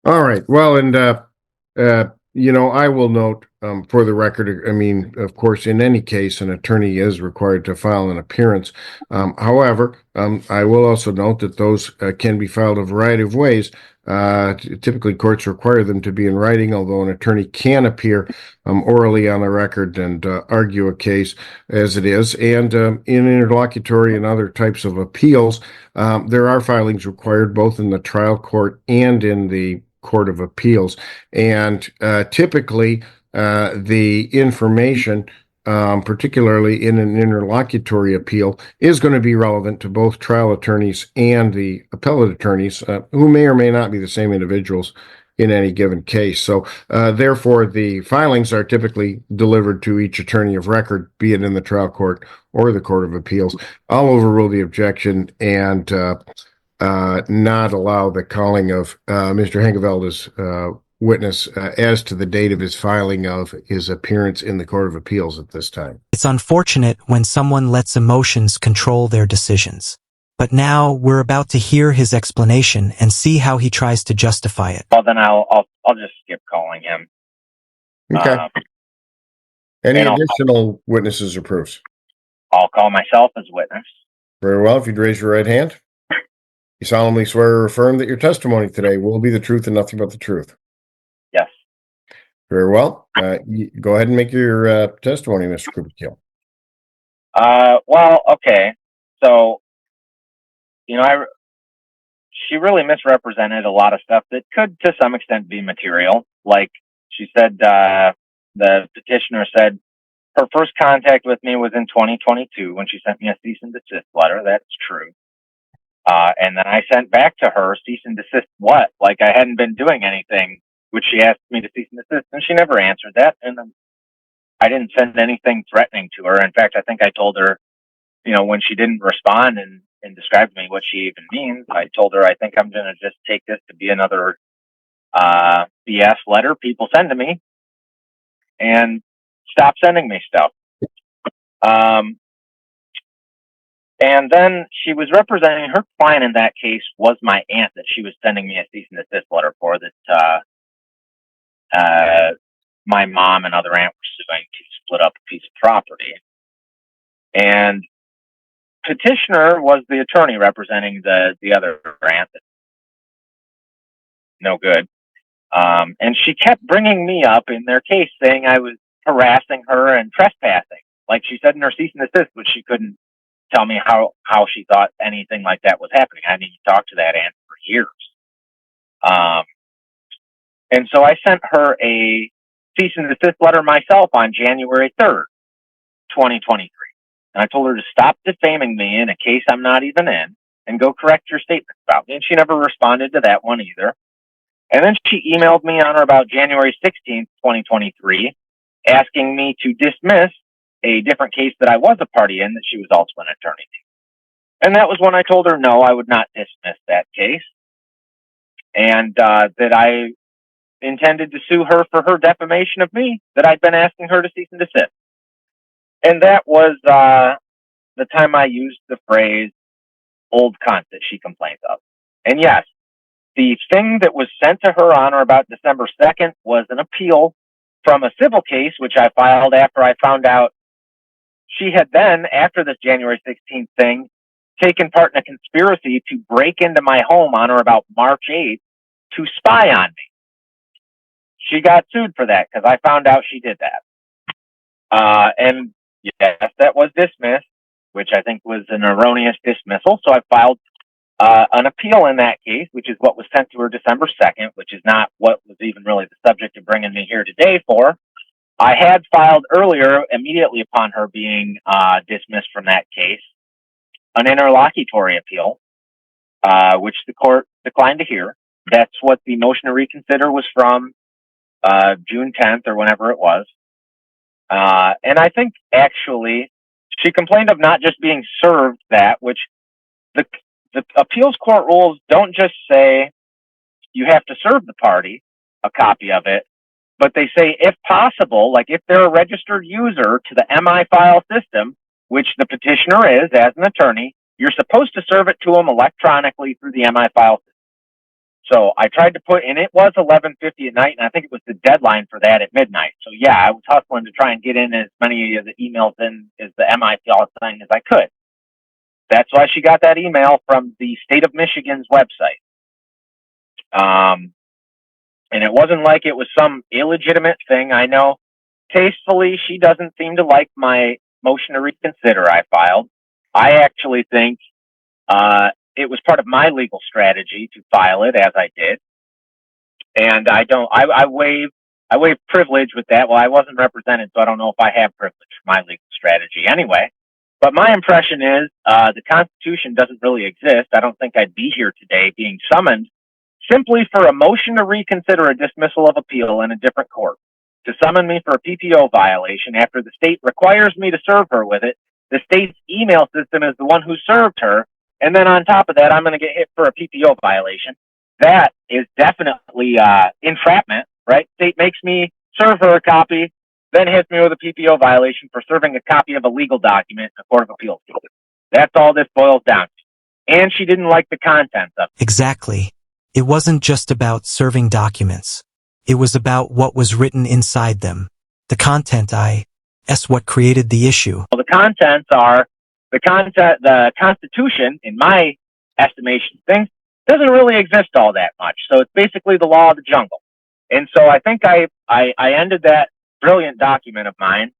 All right. Well, and, I will note for the record, I mean, of course, in any case, an attorney is required to file an appearance. However, I will also note that those can be filed a variety of ways. Typically, courts require them to be in writing, although an attorney can appear orally on the record and argue a case as it is. And in interlocutory and other types of appeals, there are filings required both in the trial court and in the Court of Appeals. And typically, the information, particularly in an interlocutory appeal, is going to be relevant to both trial attorneys and the appellate attorneys, who may or may not be the same individuals in any given case. So, therefore, the filings are typically delivered to each attorney of record, be it in the trial court or the Court of Appeals. I'll overrule the objection and not allow the calling of Mr. Hengevelde's witness as to the date of his filing of his appearance in the Court of Appeals at this time. It's unfortunate when someone lets emotions control their decisions. But now we're about to hear his explanation and see how he tries to justify it. Well, then I'll just skip calling him. Okay. Any and additional witnesses or proofs? I'll call myself as witness. Very well. If you'd raise your right hand. You solemnly swear or affirm that your testimony today will be the truth and nothing but the truth. Yes. Very well. Go ahead and make your testimony, Mr. Cooper Keel. Well, okay. So, she really misrepresented a lot of stuff that could, to some extent, be material. Like she said, the petitioner said her first contact with me was in 2022 when she sent me a cease and desist letter. That's true. And then I sent back to her, cease and desist what? Like I hadn't been doing anything, which she asked me to cease and desist, and she never answered that. And I didn't send anything threatening to her. In fact, I think I told her, when she didn't respond and describe to me what she even means, I told her, I think I'm going to just take this to be another BS letter people send to me and stop sending me stuff. And then she was representing her client in that case was my aunt that she was sending me a cease and desist letter for that my mom and other aunt were suing to split up a piece of property. And petitioner was the attorney representing the other aunt. No good. And she kept bringing me up in their case saying I was harassing her and trespassing. Like she said in her cease and desist, but she couldn't tell me how she thought anything like that was happening. I hadn't even talked to that aunt for years. And so I sent her a cease and desist letter myself on January 3rd, 2023. And I told her to stop defaming me in a case I'm not even in and go correct your statements about me. And she never responded to that one either. And then she emailed me on or about January 16th, 2023, asking me to dismiss a different case that I was a party in that she was also an attorney to. And that was when I told her no, I would not dismiss that case, and that I intended to sue her for her defamation of me that I'd been asking her to cease and desist. And that was the time I used the phrase old cunt that she complained of. And yes, the thing that was sent to her on or about December 2nd was an appeal from a civil case, which I filed after I found out she had then, after this January 16th thing, taken part in a conspiracy to break into my home on or about March 8th to spy on me. She got sued for that because I found out she did that. And yes, that was dismissed, which I think was an erroneous dismissal. So I filed an appeal in that case, which is what was sent to her December 2nd, which is not what was even really the subject of bringing me here today for. I had filed earlier, immediately upon her being dismissed from that case, an interlocutory appeal, which the court declined to hear. That's what the motion to reconsider was from, June 10th or whenever it was. And I think actually she complained of not just being served that, which the appeals court rules don't just say you have to serve the party a copy of it, but they say if possible, like if they're a registered user to the MI file system, which the petitioner is as an attorney, you're supposed to serve it to them electronically through the MI file system. So I tried to put, and it was 11:50 at night, and I think it was the deadline for that at midnight. So yeah, I was hustling to try and get in as many of the emails in as the MI file thing as I could. That's why she got that email from the state of Michigan's website. And it wasn't like it was some illegitimate thing. I know tastefully she doesn't seem to like my motion to reconsider I filed. I actually think it was part of my legal strategy to file it as I did. And I waive privilege with that. Well, I wasn't represented, so I don't know if I have privilege for my legal strategy anyway. But my impression is the Constitution doesn't really exist. I don't think I'd be here today being summoned simply for a motion to reconsider a dismissal of appeal in a different court. To summon me for a PPO violation after the state requires me to serve her with it. The state's email system is the one who served her. And then on top of that, I'm going to get hit for a PPO violation. That is definitely entrapment, right? State makes me serve her a copy, then hits me with a PPO violation for serving a copy of a legal document in a court of appeals. That's all this boils down to. And she didn't like the content of it. Exactly. It wasn't just about serving documents. It was about what was written inside them. The content, what created the issue. Well, the contents are the Constitution, in my estimation, things doesn't really exist all that much. So it's basically the law of the jungle. And so I think I ended that brilliant document of mine.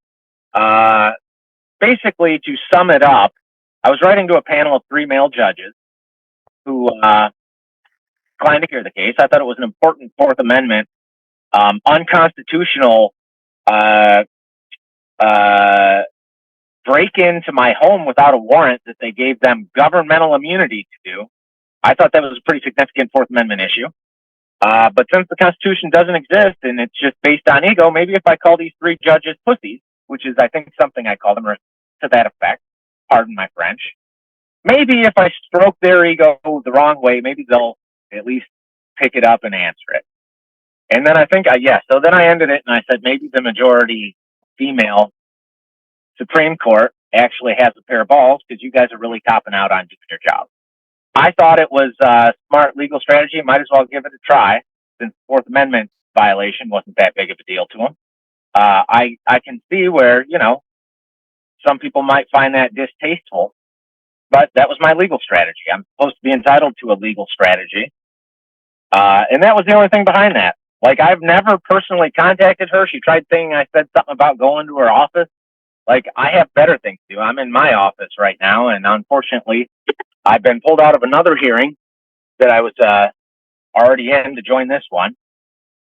Basically, to sum it up, I was writing to a panel of 3 male judges who declined to hear the case. I thought it was an important Fourth Amendment, unconstitutional break into my home without a warrant that they gave them governmental immunity to do. I thought that was a pretty significant Fourth Amendment issue. But since the Constitution doesn't exist and it's just based on ego, maybe if I call these 3 judges pussies, which is, I think, something I call them, or to that effect, pardon my French, maybe if I stroke their ego the wrong way, maybe they'll at least pick it up and answer it. And then I think, so then I ended it and I said, maybe the majority female Supreme Court actually has a pair of balls because you guys are really copping out on doing your job. I thought it was a smart legal strategy. Might as well give it a try since the Fourth Amendment violation wasn't that big of a deal to them. I can see where, some people might find that distasteful, but that was my legal strategy. I'm supposed to be entitled to a legal strategy. And that was the only thing behind that. Like, I've never personally contacted her. She tried saying I said something about going to her office. Like, I have better things to do. I'm in my office right now, and unfortunately, I've been pulled out of another hearing that I was already in to join this one,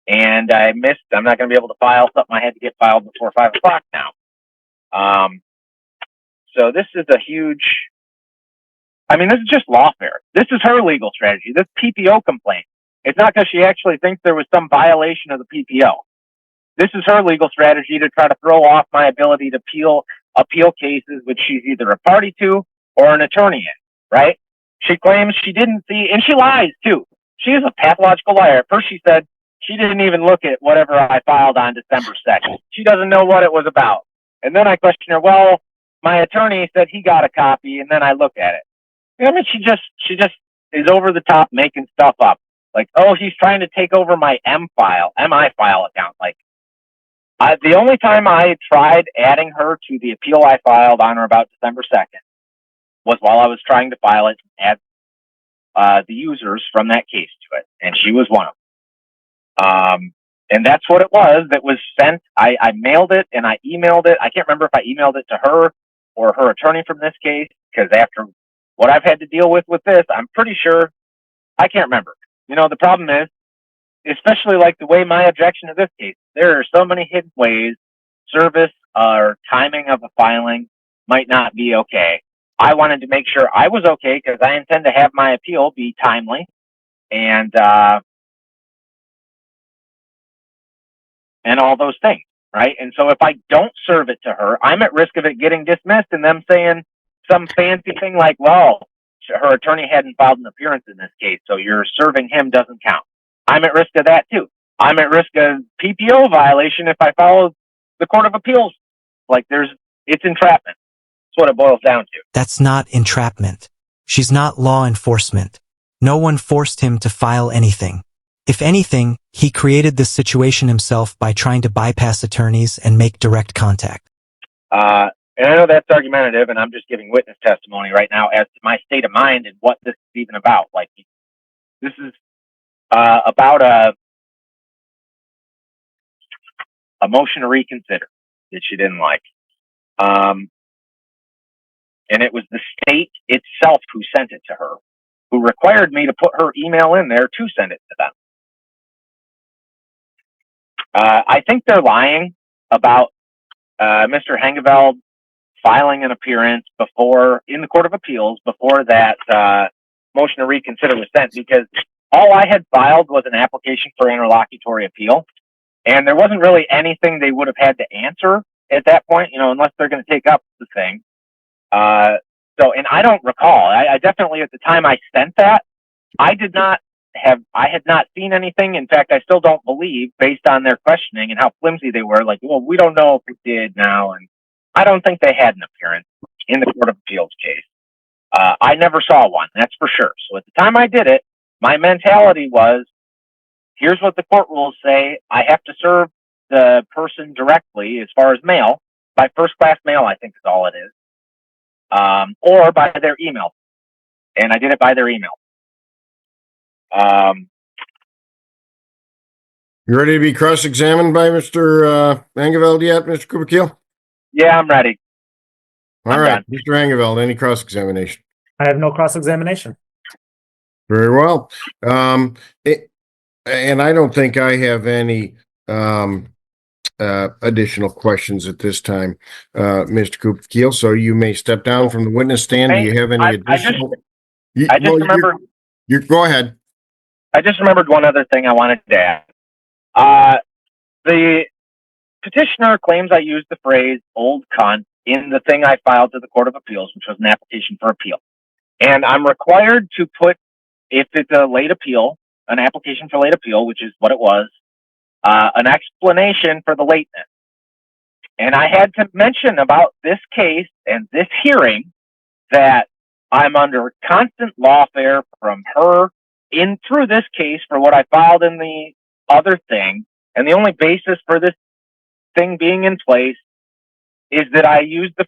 and I missed. I'm not going to be able to file something I had to get filed before 5 o'clock now. So this is a huge I mean, this is just lawfare. This is her legal strategy. This PPO complaint. It's not because she actually thinks there was some violation of the PPO. This is her legal strategy to try to throw off my ability to appeal cases which she's either a party to or an attorney in, right? She claims she didn't see, and she lies too. She is a pathological liar. At first she said she didn't even look at whatever I filed on December 2nd. She doesn't know what it was about. And then I questioned her, well, my attorney said he got a copy, and then I look at it. I mean, she just is over the top making stuff up. Like, oh, he's trying to take over my MI file account. Like, the only time I tried adding her to the appeal I filed on or about December 2nd was while I was trying to file it and add the users from that case to it, and she was one of them. And that's what it was that was sent. I mailed it and I emailed it. I can't remember if I emailed it to her or her attorney from this case, because after what I've had to deal with this, I'm pretty sure I can't remember. You know, the problem is, especially like the way my objection to this case, there are so many hidden ways service or timing of a filing might not be okay. I wanted to make sure I was okay because I intend to have my appeal be timely and all those things, right? And so if I don't serve it to her, I'm at risk of it getting dismissed and them saying some fancy thing like, well, her attorney hadn't filed an appearance in this case, so your serving him doesn't count. I'm at risk of that too. I'm at risk of PPO violation if I follow the Court of Appeals. Like it's entrapment. That's what it boils down to. That's not entrapment. She's not law enforcement. No one forced him to file anything. If anything, he created this situation himself by trying to bypass attorneys and make direct contact. And I know that's argumentative, and I'm just giving witness testimony right now as to my state of mind and what this is even about. Like, this is about a motion to reconsider that she didn't like. And it was the state itself who sent it to her, who required me to put her email in there to send it to them. I think they're lying about Mr. Hengeveld filing an appearance in the Court of Appeals before that motion to reconsider was sent, because all I had filed was an application for interlocutory appeal, and there wasn't really anything they would have had to answer at that point, you know, unless they're going to take up the thing. And I don't recall. I definitely, at the time I sent that, I had not seen anything. In fact, I still don't believe, based on their questioning and how flimsy they were, like, well, we don't know if we did now. And I don't think they had an appearance in the Court of Appeals case. I never saw one, that's for sure. So at the time I did it, my mentality was, here's what the court rules say. I have to serve the person directly as far as mail, by first class mail, I think is all it is, or by their email. And I did it by their email. You ready to be cross-examined by Mr. Angeveld yet, Mr. Kubikil? Yeah, I'm ready. All right, Mr. Angeveld, any cross-examination? I have no cross-examination. Very well. And I don't think I have any additional questions at this time, Mr. Kubikil, so you may step down from the witness stand. Do you have any additional? I just remembered. Go ahead. I just remembered one other thing I wanted to add. The petitioner claims I used the phrase old cunt in the thing I filed to the Court of Appeals, which was an application for appeal. And I'm required to put, if it's a late appeal, an application for late appeal, which is what it was, an explanation for the lateness. And I had to mention about this case and this hearing that I'm under constant lawfare from her through this case for what I filed in the other thing. And the only basis for this thing being in place is that I used that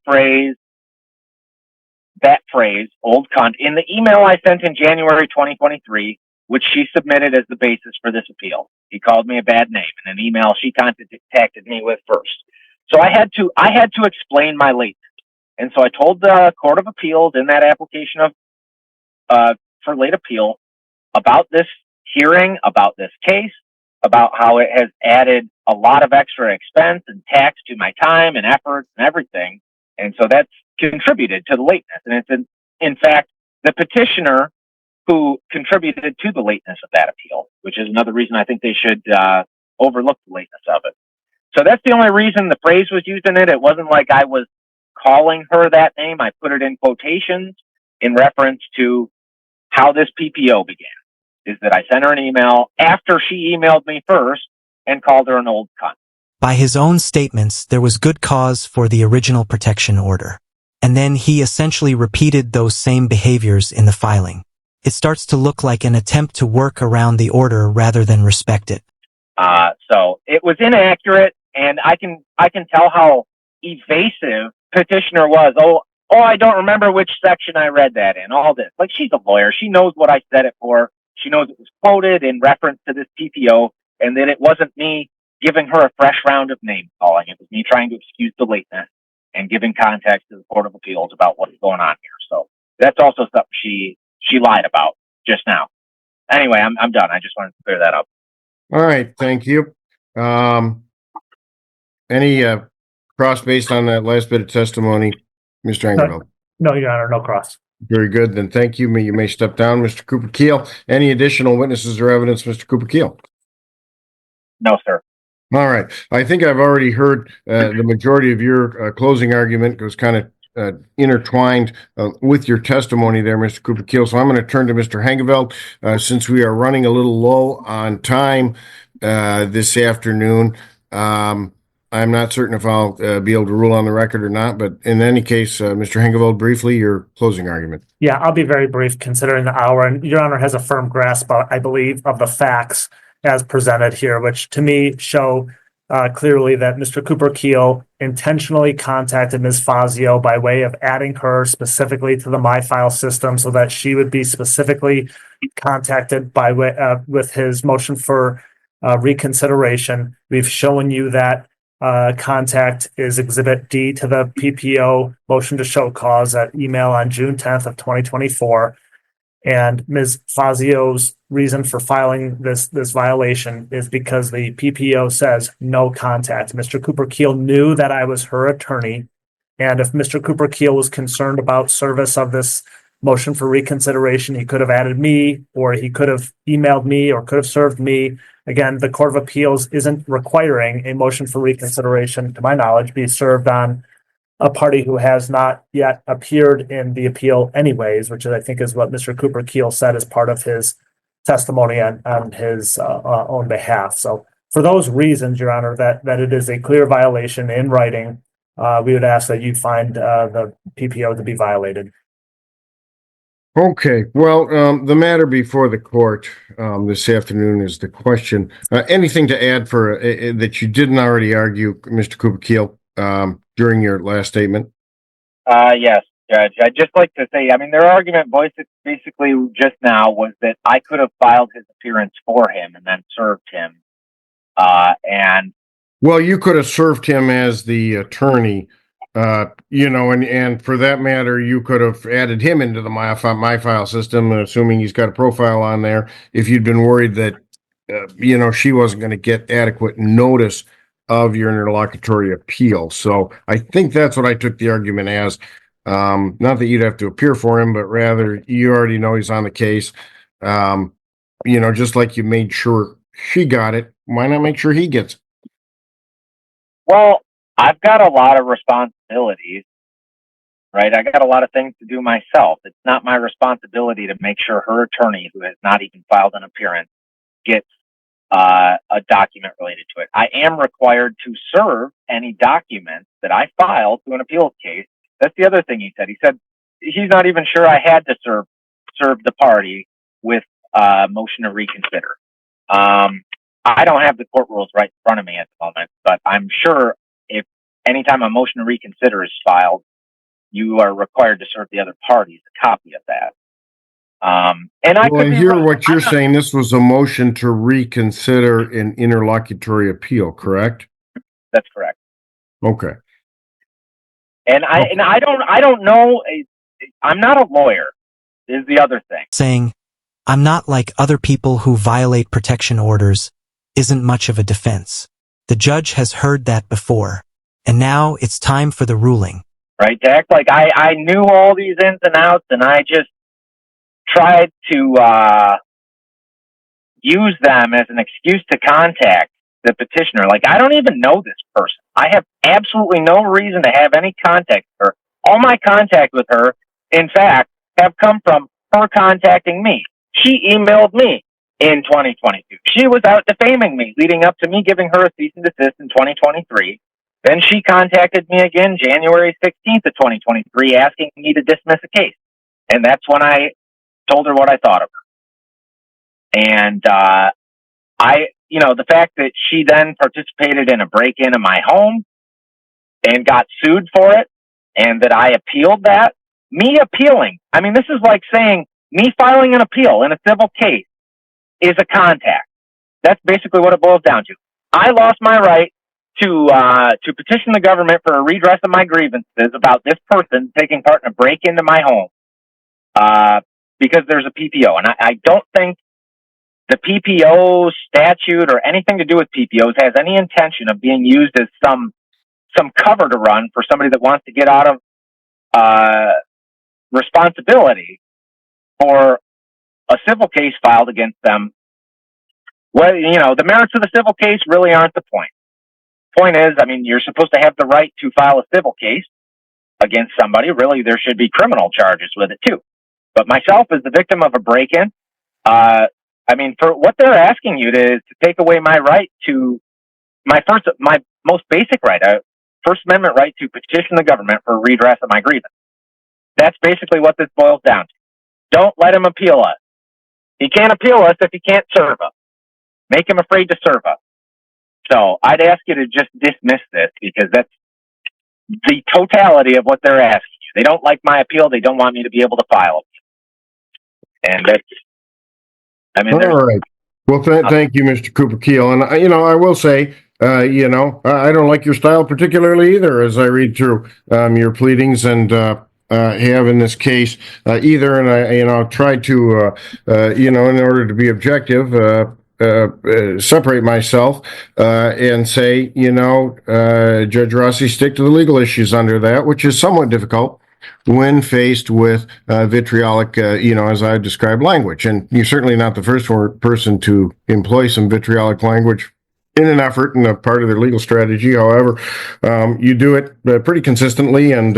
phrase, old cunt, in the email I sent in January 2023, which she submitted as the basis for this appeal. He called me a bad name in an email she contacted me with first. So I had to explain my lateness. And so I told the Court of Appeals in that application for late appeal about this hearing, about this case, about how it has added a lot of extra expense and tax to my time and effort and everything. And so that's contributed to the lateness. And it's in fact, the petitioner who contributed to the lateness of that appeal, which is another reason I think they should overlook the lateness of it. So that's the only reason the phrase was used in it. It wasn't like I was calling her that name. I put it in quotations in reference to how this PPO began, is that I sent her an email after she emailed me first and called her an old cunt. By his own statements, there was good cause for the original protection order. And then he essentially repeated those same behaviors in the filing. It starts to look like an attempt to work around the order rather than respect it. So it was inaccurate, and I can tell how evasive petitioner was. Oh, I don't remember which section I read that in. All this, like, she's a lawyer. She knows what I said it for. She knows it was quoted in reference to this PPO, and that it wasn't me giving her a fresh round of name calling. It was me trying to excuse the lateness and giving context to the Court of Appeals about what's going on here. So that's also stuff she lied about just now. Anyway, I'm done. I just wanted to clear that up. All right, thank you. Any cross based on that last bit of testimony, Mr. Engelveld? No, Your Honor, no cross. Very good. Then thank you. You may step down, Mr. Cooper Keel. Any additional witnesses or evidence, Mr. Cooper Keel? No, sir. All right. I think I've already heard the majority of your closing argument was kind of intertwined with your testimony there, Mr. Cooper Keel. So I'm going to turn to Mr. Hengeveld since we are running a little low on time this afternoon. I'm not certain if I'll be able to rule on the record or not, but in any case, Mr. Hengeveld, briefly, your closing argument. Yeah, I'll be very brief considering the hour. And Your Honor has a firm grasp, I believe, of the facts as presented here, which to me show clearly that Mr. Cooper Keel intentionally contacted Ms. Fazio by way of adding her specifically to the MyFile system so that she would be specifically contacted by with his motion for reconsideration. We've shown you that contact is Exhibit D to the PPO motion to show cause, that email on June 10th of 2024. And Ms. Fazio's reason for filing this violation is because the PPO says no contact. Mr. Cooper Keel knew that I was her attorney. And if Mr. Cooper Keel was concerned about service of this motion for reconsideration, he could have added me, or he could have emailed me, or could have served me. Again, the Court of Appeals isn't requiring a motion for reconsideration, to my knowledge, be served on a party who has not yet appeared in the appeal anyways, which I think is what Mr. Cooper Keel said as part of his testimony on his own behalf. So for those reasons, Your Honor, that it is a clear violation in writing, we would ask that you find the PPO to be violated. Okay, well, the matter before the court this afternoon is the question. Anything to add for that you didn't already argue, Mr. Cooper Keel, during your last statement? Yes, Judge. I'd just like to say, I mean, their argument basically just now was that I could have filed his appearance for him and then served him. Well, you could have served him as the attorney, and for that matter, you could have added him into the MyFile system, assuming he's got a profile on there, if you'd been worried that, she wasn't going to get adequate notice of your interlocutory appeal. So I think that's what I took the argument as. Not that you'd have to appear for him, but rather you already know he's on the case. Just like you made sure she got it, why not make sure he gets it? Well, I've got a lot of responsibilities, right? I got a lot of things to do myself. It's not my responsibility to make sure her attorney, who has not even filed an appearance, gets a document related to it. I am required to serve any documents that I file to an appeals case. That's the other thing he said. He said he's not even sure I had to serve the party with a motion to reconsider. I don't have the court rules right in front of me at the moment, but I'm sure if anytime a motion to reconsider is filed, you are required to serve the other parties a copy of that. And I could hear what you're saying. This was a motion to reconsider an interlocutory appeal, correct? That's correct. Okay. And I don't know. I'm not a lawyer, is the other thing. Saying, I'm not like other people who violate protection orders isn't much of a defense. The judge has heard that before, and now it's time for the ruling. Right, to act like I knew all these ins and outs, and I just tried to use them as an excuse to contact the petitioner. Like, I don't even know this person. I have absolutely no reason to have any contact with her. All my contact with her, in fact, have come from her contacting me. She emailed me in 2022. She was out defaming me leading up to me giving her a cease and desist in 2023. Then she contacted me again January 16th of 2023 asking me to dismiss a case. And that's when I told her what I thought of her. And the fact that she then participated in a break-in of my home and got sued for it, and that I appealed that, me appealing, I mean, this is like saying me filing an appeal in a civil case is a contact. That's basically what it boils down to. I lost my right to petition the government for a redress of my grievances about this person taking part in a break into my home because there's a PPO. And I don't think the PPO statute or anything to do with PPOs has any intention of being used as some cover to run for somebody that wants to get out of responsibility for a civil case filed against them. Well, the merits of the civil case really aren't the point. Point is, I mean, you're supposed to have the right to file a civil case against somebody. Really, there should be criminal charges with it too. But myself, as the victim of a break-in, I mean, for what they're asking you to take away my right to my most basic right, First Amendment right to petition the government for redress of my grievance. That's basically what this boils down to. Don't let him appeal us. He can't appeal us if he can't serve us. Make him afraid to serve us. So I'd ask you to just dismiss this because that's the totality of what they're asking you. They don't like my appeal. They don't want me to be able to file it. And that's, I mean, all right. Well, thank you, Mr. Cooper Keel. And, I will say, I don't like your style particularly either as I read through your pleadings and have in this case either. And I tried to, in order to be objective, separate myself and say, Judge Rossi, stick to the legal issues under that, which is somewhat difficult when faced with vitriolic, as I described, language. And you're certainly not the first person to employ some vitriolic language in an effort and a part of their legal strategy. However, you do it pretty consistently and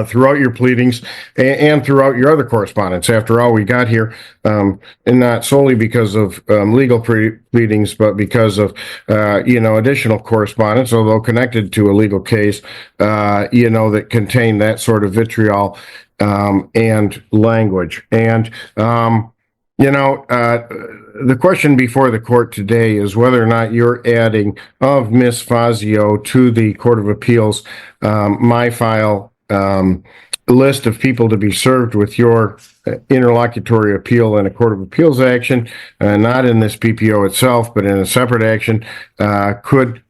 throughout your pleadings and throughout your other correspondence. After all, we got here, and not solely because of legal pleadings, but because of, additional correspondence, although connected to a legal case, that contained that sort of vitriol and language. And, the question before the court today is whether or not you're adding of Ms. Fazio to the Court of Appeals, my file, list of people to be served with your interlocutory appeal in a Court of Appeals action, not in this PPO itself, but in a separate action, could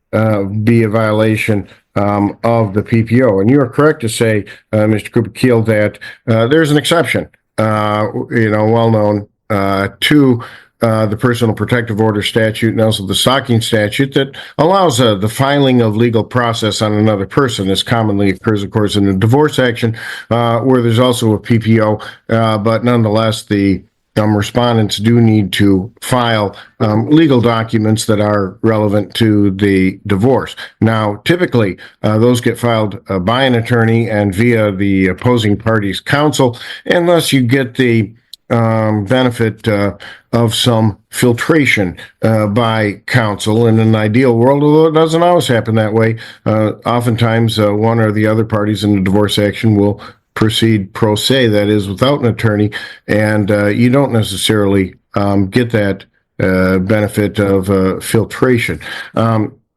be a violation of the PPO. And you are correct to say, Mr. Cooper Keel, that there's an exception, well known to the Personal Protective Order statute and also the stalking statute that allows the filing of legal process on another person. This commonly occurs, of course, in a divorce action where there's also a PPO, but nonetheless, the respondents do need to file legal documents that are relevant to the divorce. Now, typically, those get filed by an attorney and via the opposing party's counsel, unless you get the benefit of some filtration by counsel. In an ideal world, although it doesn't always happen that way, oftentimes one or the other parties in the divorce action will proceed pro se, that is, without an attorney, and you don't necessarily get that benefit of filtration.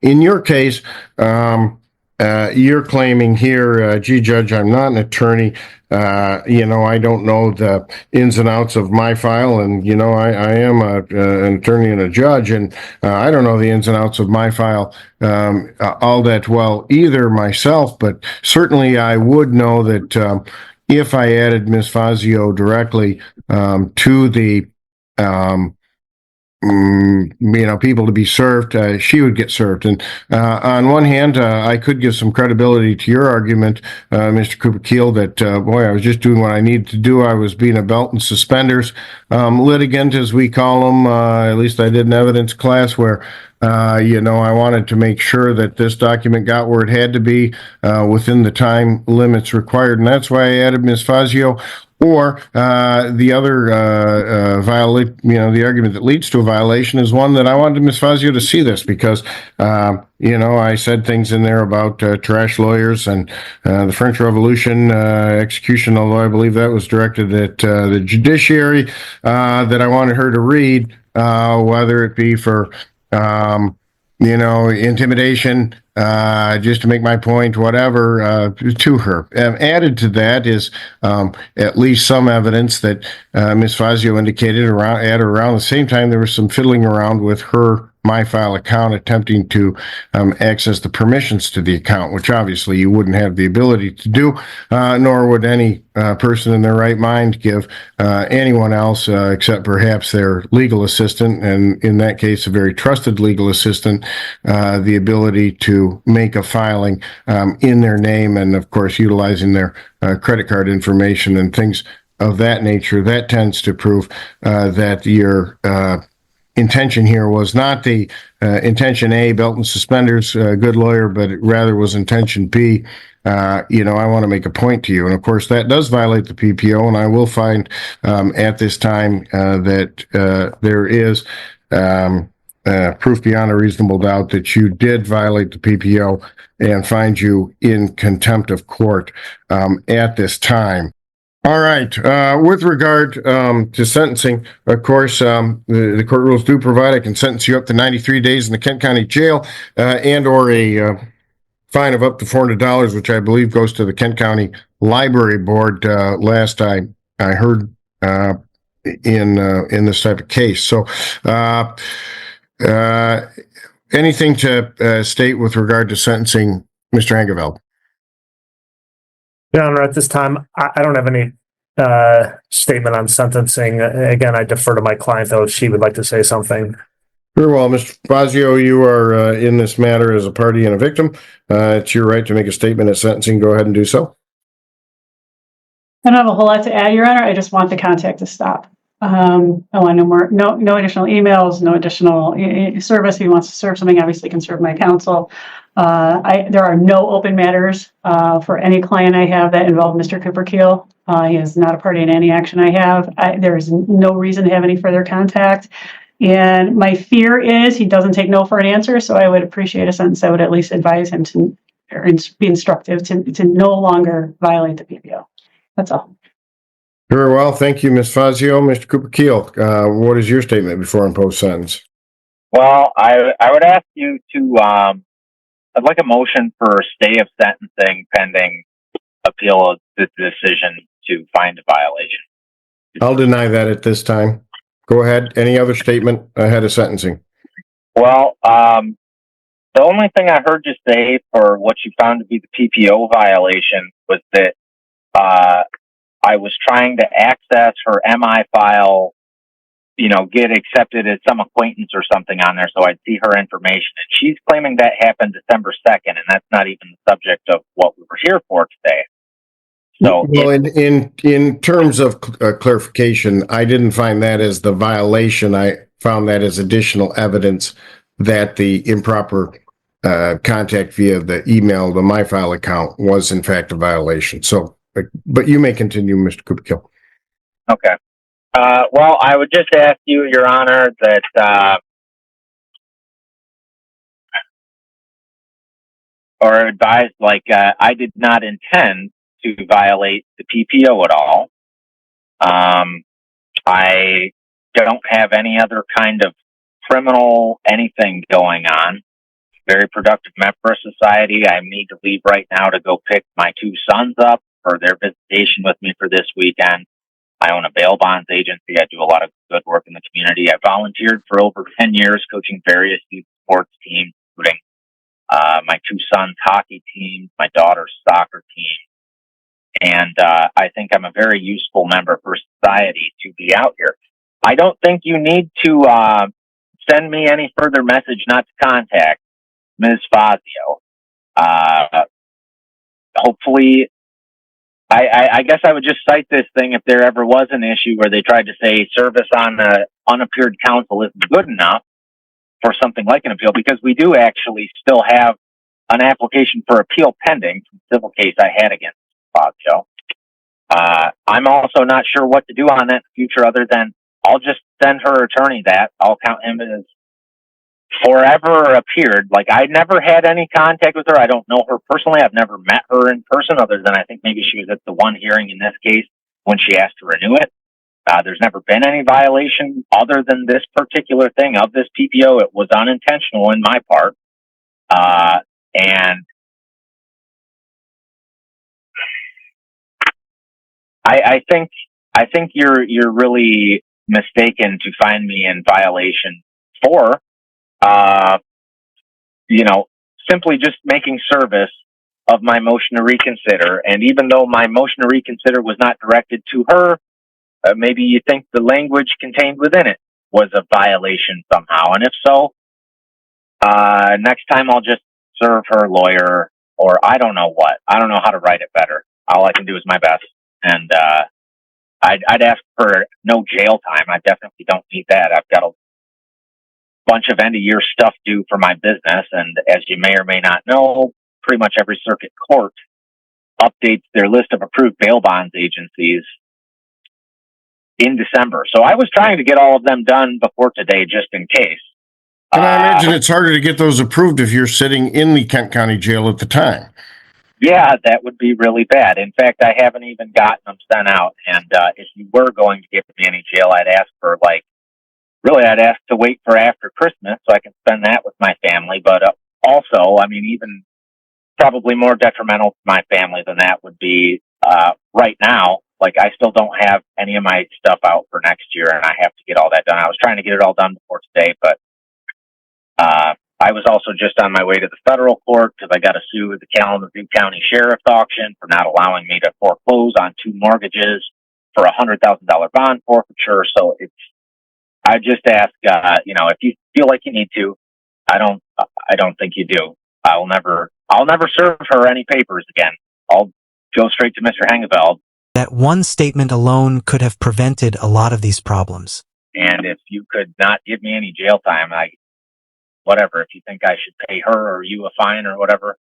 In your case, you're claiming here, gee, Judge, I'm not an attorney. I don't know the ins and outs of my file, and, I am an attorney and a judge, and I don't know the ins and outs of my file all that well either myself, but certainly I would know that if I added Ms. Fazio directly to the people to be served, she would get served. And on one hand, I could give some credibility to your argument, Mr. Cooper Keel, that, boy, I was just doing what I needed to do. I was being a belt and suspenders litigant, as we call them. At least I did an evidence class where, I wanted to make sure that this document got where it had to be within the time limits required. And that's why I added Ms. Fazio. Or the other the argument that leads to a violation is one that I wanted Ms. Fazio to see this because, I said things in there about trash lawyers and the French Revolution execution, although I believe that was directed at the judiciary, that I wanted her to read, whether it be for, intimidation, just to make my point, whatever, to her. Added to that is at least some evidence that Ms. Fazio indicated around the same time there was some fiddling around with her MyFile account, attempting to access the permissions to the account, which obviously you wouldn't have the ability to do, nor would any person in their right mind give anyone else except perhaps their legal assistant, and in that case, a very trusted legal assistant, the ability to make a filing in their name and, of course, utilizing their credit card information and things of that nature. That tends to prove that your intention here was not the intention A, belt and suspenders, good lawyer, but it rather was intention B. I want to make a point to you. And of course, that does violate the PPO. And I will find at this time that there is proof beyond a reasonable doubt that you did violate the PPO and find you in contempt of court at this time. All right. With regard to sentencing, of course, the court rules do provide I can sentence you up to 93 days in the Kent County Jail and or a fine of up to $400, which I believe goes to the Kent County Library Board. Last I heard in this type of case. So, anything to state with regard to sentencing, Mr. Angeveld? Your Honor, at this time, I don't have any statement on sentencing. Again, I defer to my client, though, if she would like to say something. Very well, Mr. Fazio, you are in this matter as a party and a victim. It's your right to make a statement at sentencing. Go ahead and do so. I don't have a whole lot to add, Your Honor. I just want the contact to stop. I want no additional emails, no additional service. If he wants to serve something, obviously can serve my counsel. There are no open matters for any client I have that involve Mr. Cooper Keel. He is not a party in any action I have. There is no reason to have any further contact. And my fear is he doesn't take no for an answer, so I would appreciate a sentence that would at least advise him to, or be instructive to no longer violate the PPO. That's all. Very well. Thank you, Ms. Fazio. Mr. Cooper Keel, what is your statement before imposed sentence? Well, I would ask you to, I'd like a motion for a stay of sentencing pending appeal of the decision to find a violation. I'll deny that at this time. Go ahead. Any other statement ahead of sentencing? Well, the only thing I heard you say for what you found to be the PPO violation was that I was trying to access her MI file, get accepted as some acquaintance or something on there so I'd see her information. And she's claiming that happened December 2nd, and that's not even the subject of what we were here for today. So, well, in terms of clarification, I didn't find that as the violation. I found that as additional evidence that the improper contact via the email, the MyFile account, was in fact a violation. So, but you may continue, Mr. Cooper. Okay. Well, I would just ask you, Your Honor, that or advise, I did not intend to violate the PPO at all. I don't have any other kind of criminal anything going on. Very productive member of society. I need to leave right now to go pick my two sons up for their visitation with me for this weekend. I own a bail bonds agency. I do a lot of good work in the community. I volunteered for over 10 years coaching various youth sports teams, including my two sons' hockey team, my daughter's soccer team. And I think I'm a very useful member for society to be out here. I don't think you need to send me any further message not to contact Ms. Fazio. Hopefully, I guess I would just cite this thing if there ever was an issue where they tried to say service on unappeared counsel isn't good enough for something like an appeal, because we do actually still have an application for appeal pending from the civil case I had against Fazio. I'm also not sure what to do on that in the future other than I'll just send her attorney that. I'll count him as forever appeared. Like, I never had any contact with her. I don't know her personally. I've never met her in person other than I think maybe she was at the one hearing in this case when she asked to renew it. There's never been any violation other than this particular thing of this PPO. It was unintentional in my part. And I think you're really mistaken to find me in violation for, simply just making service of my motion to reconsider. And even though my motion to reconsider was not directed to her, maybe you think the language contained within it was a violation somehow. And if so, next time I'll just serve her lawyer, or I don't know what. I don't know how to write it better. All I can do is my best. And I'd ask for no jail time. I definitely don't need that. I've got a bunch of end-of-year stuff due for my business. And as you may or may not know, pretty much every circuit court updates their list of approved bail bonds agencies in December. So I was trying to get all of them done before today, just in case. And I imagine it's harder to get those approved if you're sitting in the Kent County Jail at the time. Yeah, that would be really bad. In fact, I haven't even gotten them sent out. And if you were going to give me any jail, I'd ask to wait for after Christmas so I can spend that with my family. But also, I mean, even probably more detrimental to my family than that would be right now. Like, I still don't have any of my stuff out for next year, and I have to get all that done. I was trying to get it all done before today, but I was also just on my way to the federal court because I got to sue the Kalamazoo County Sheriff's Auction for not allowing me to foreclose on 2 mortgages for a $100,000 bond forfeiture. So I just ask, if you feel like you need to, I don't think you do. I'll never serve her any papers again. I'll go straight to Mr. Hangeveld. That one statement alone could have prevented a lot of these problems. And if you could not give me any jail time, whatever, if you think I should pay her or you a fine or whatever.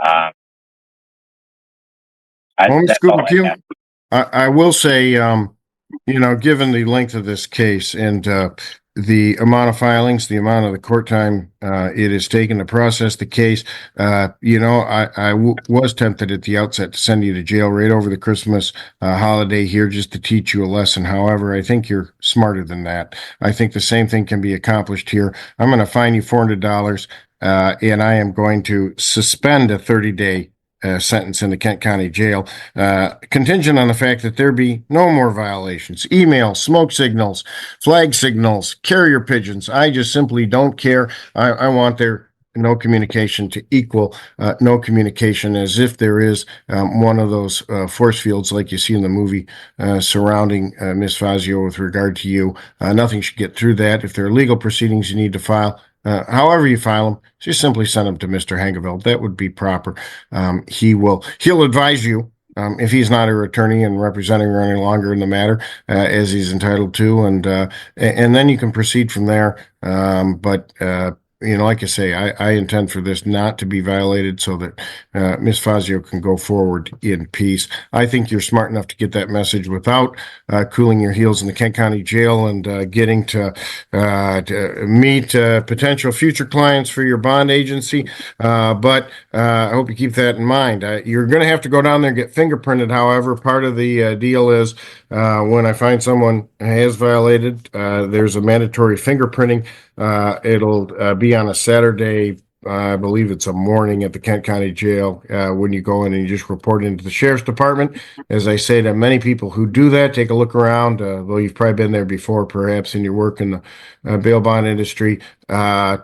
I will say, given the length of this case and the amount of filings, the amount of the court time it has taken to process the case, I was tempted at the outset to send you to jail right over the Christmas holiday here just to teach you a lesson. However, I think you're smarter than that. I think the same thing can be accomplished here. I'm going to fine you $400, and I am going to suspend a 30-day sentence in the Kent County Jail, contingent on the fact that there be no more violations, emails, smoke signals, flag signals, carrier pigeons. I just simply don't care. I want there no communication to equal no communication, as if there is one of those force fields like you see in the movie surrounding Ms. Fazio with regard to you. Nothing should get through that. If there are legal proceedings you need to file, however you file them, just simply send them to Mr. Hangeveld. That would be proper. He'll advise you if he's not her attorney and representing her any longer in the matter, as he's entitled to, and then you can proceed from there. But like I say, I intend for this not to be violated so that Ms. Fazio can go forward in peace. I think you're smart enough to get that message without cooling your heels in the Kent County Jail and getting to meet potential future clients for your bond agency. But I hope you keep that in mind. You're going to have to go down there and get fingerprinted. However, part of the deal is when I find someone has violated, there's a mandatory fingerprinting. It'll be on a Saturday, I believe it's a morning at the Kent County Jail, when you go in and you just report into the Sheriff's Department. As I say to many people who do that, take a look around. Though you've probably been there before, perhaps in your work in the bail bond industry, and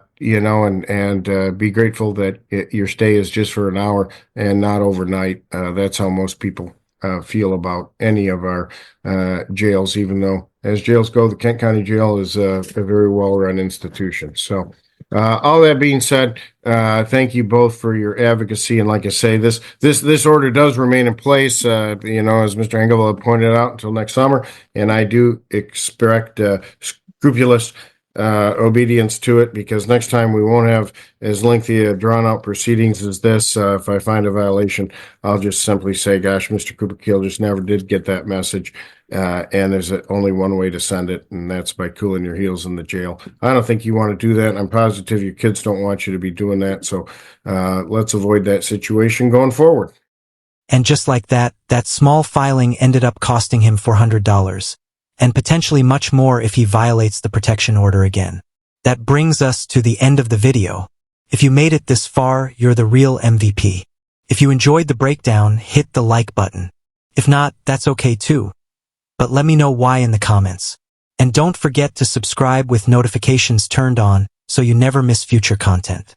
be grateful that your stay is just for an hour and not overnight. That's how most people feel about any of our jails, even though as jails go, the Kent County Jail is a very well-run institution. So all that being said, thank you both for your advocacy. And like I say, this order does remain in place, as Mr. Engelveld pointed out, until next summer. And I do expect scrupulous obedience to it, because next time we won't have as lengthy a drawn out proceedings as this. If I find a violation, I'll just simply say, gosh, Mr. Cooper Keel just never did get that message. And there's only one way to send it, and that's by cooling your heels in the jail. I don't think you want to do that. I'm positive your kids don't want you to be doing that. So let's avoid that situation going forward. And just like that small filing ended up costing him $400. And potentially much more if he violates the protection order again. That brings us to the end of the video. If you made it this far, you're the real MVP. If you enjoyed the breakdown, hit the like button. If not, that's okay too. But let me know why in the comments. And don't forget to subscribe with notifications turned on so you never miss future content.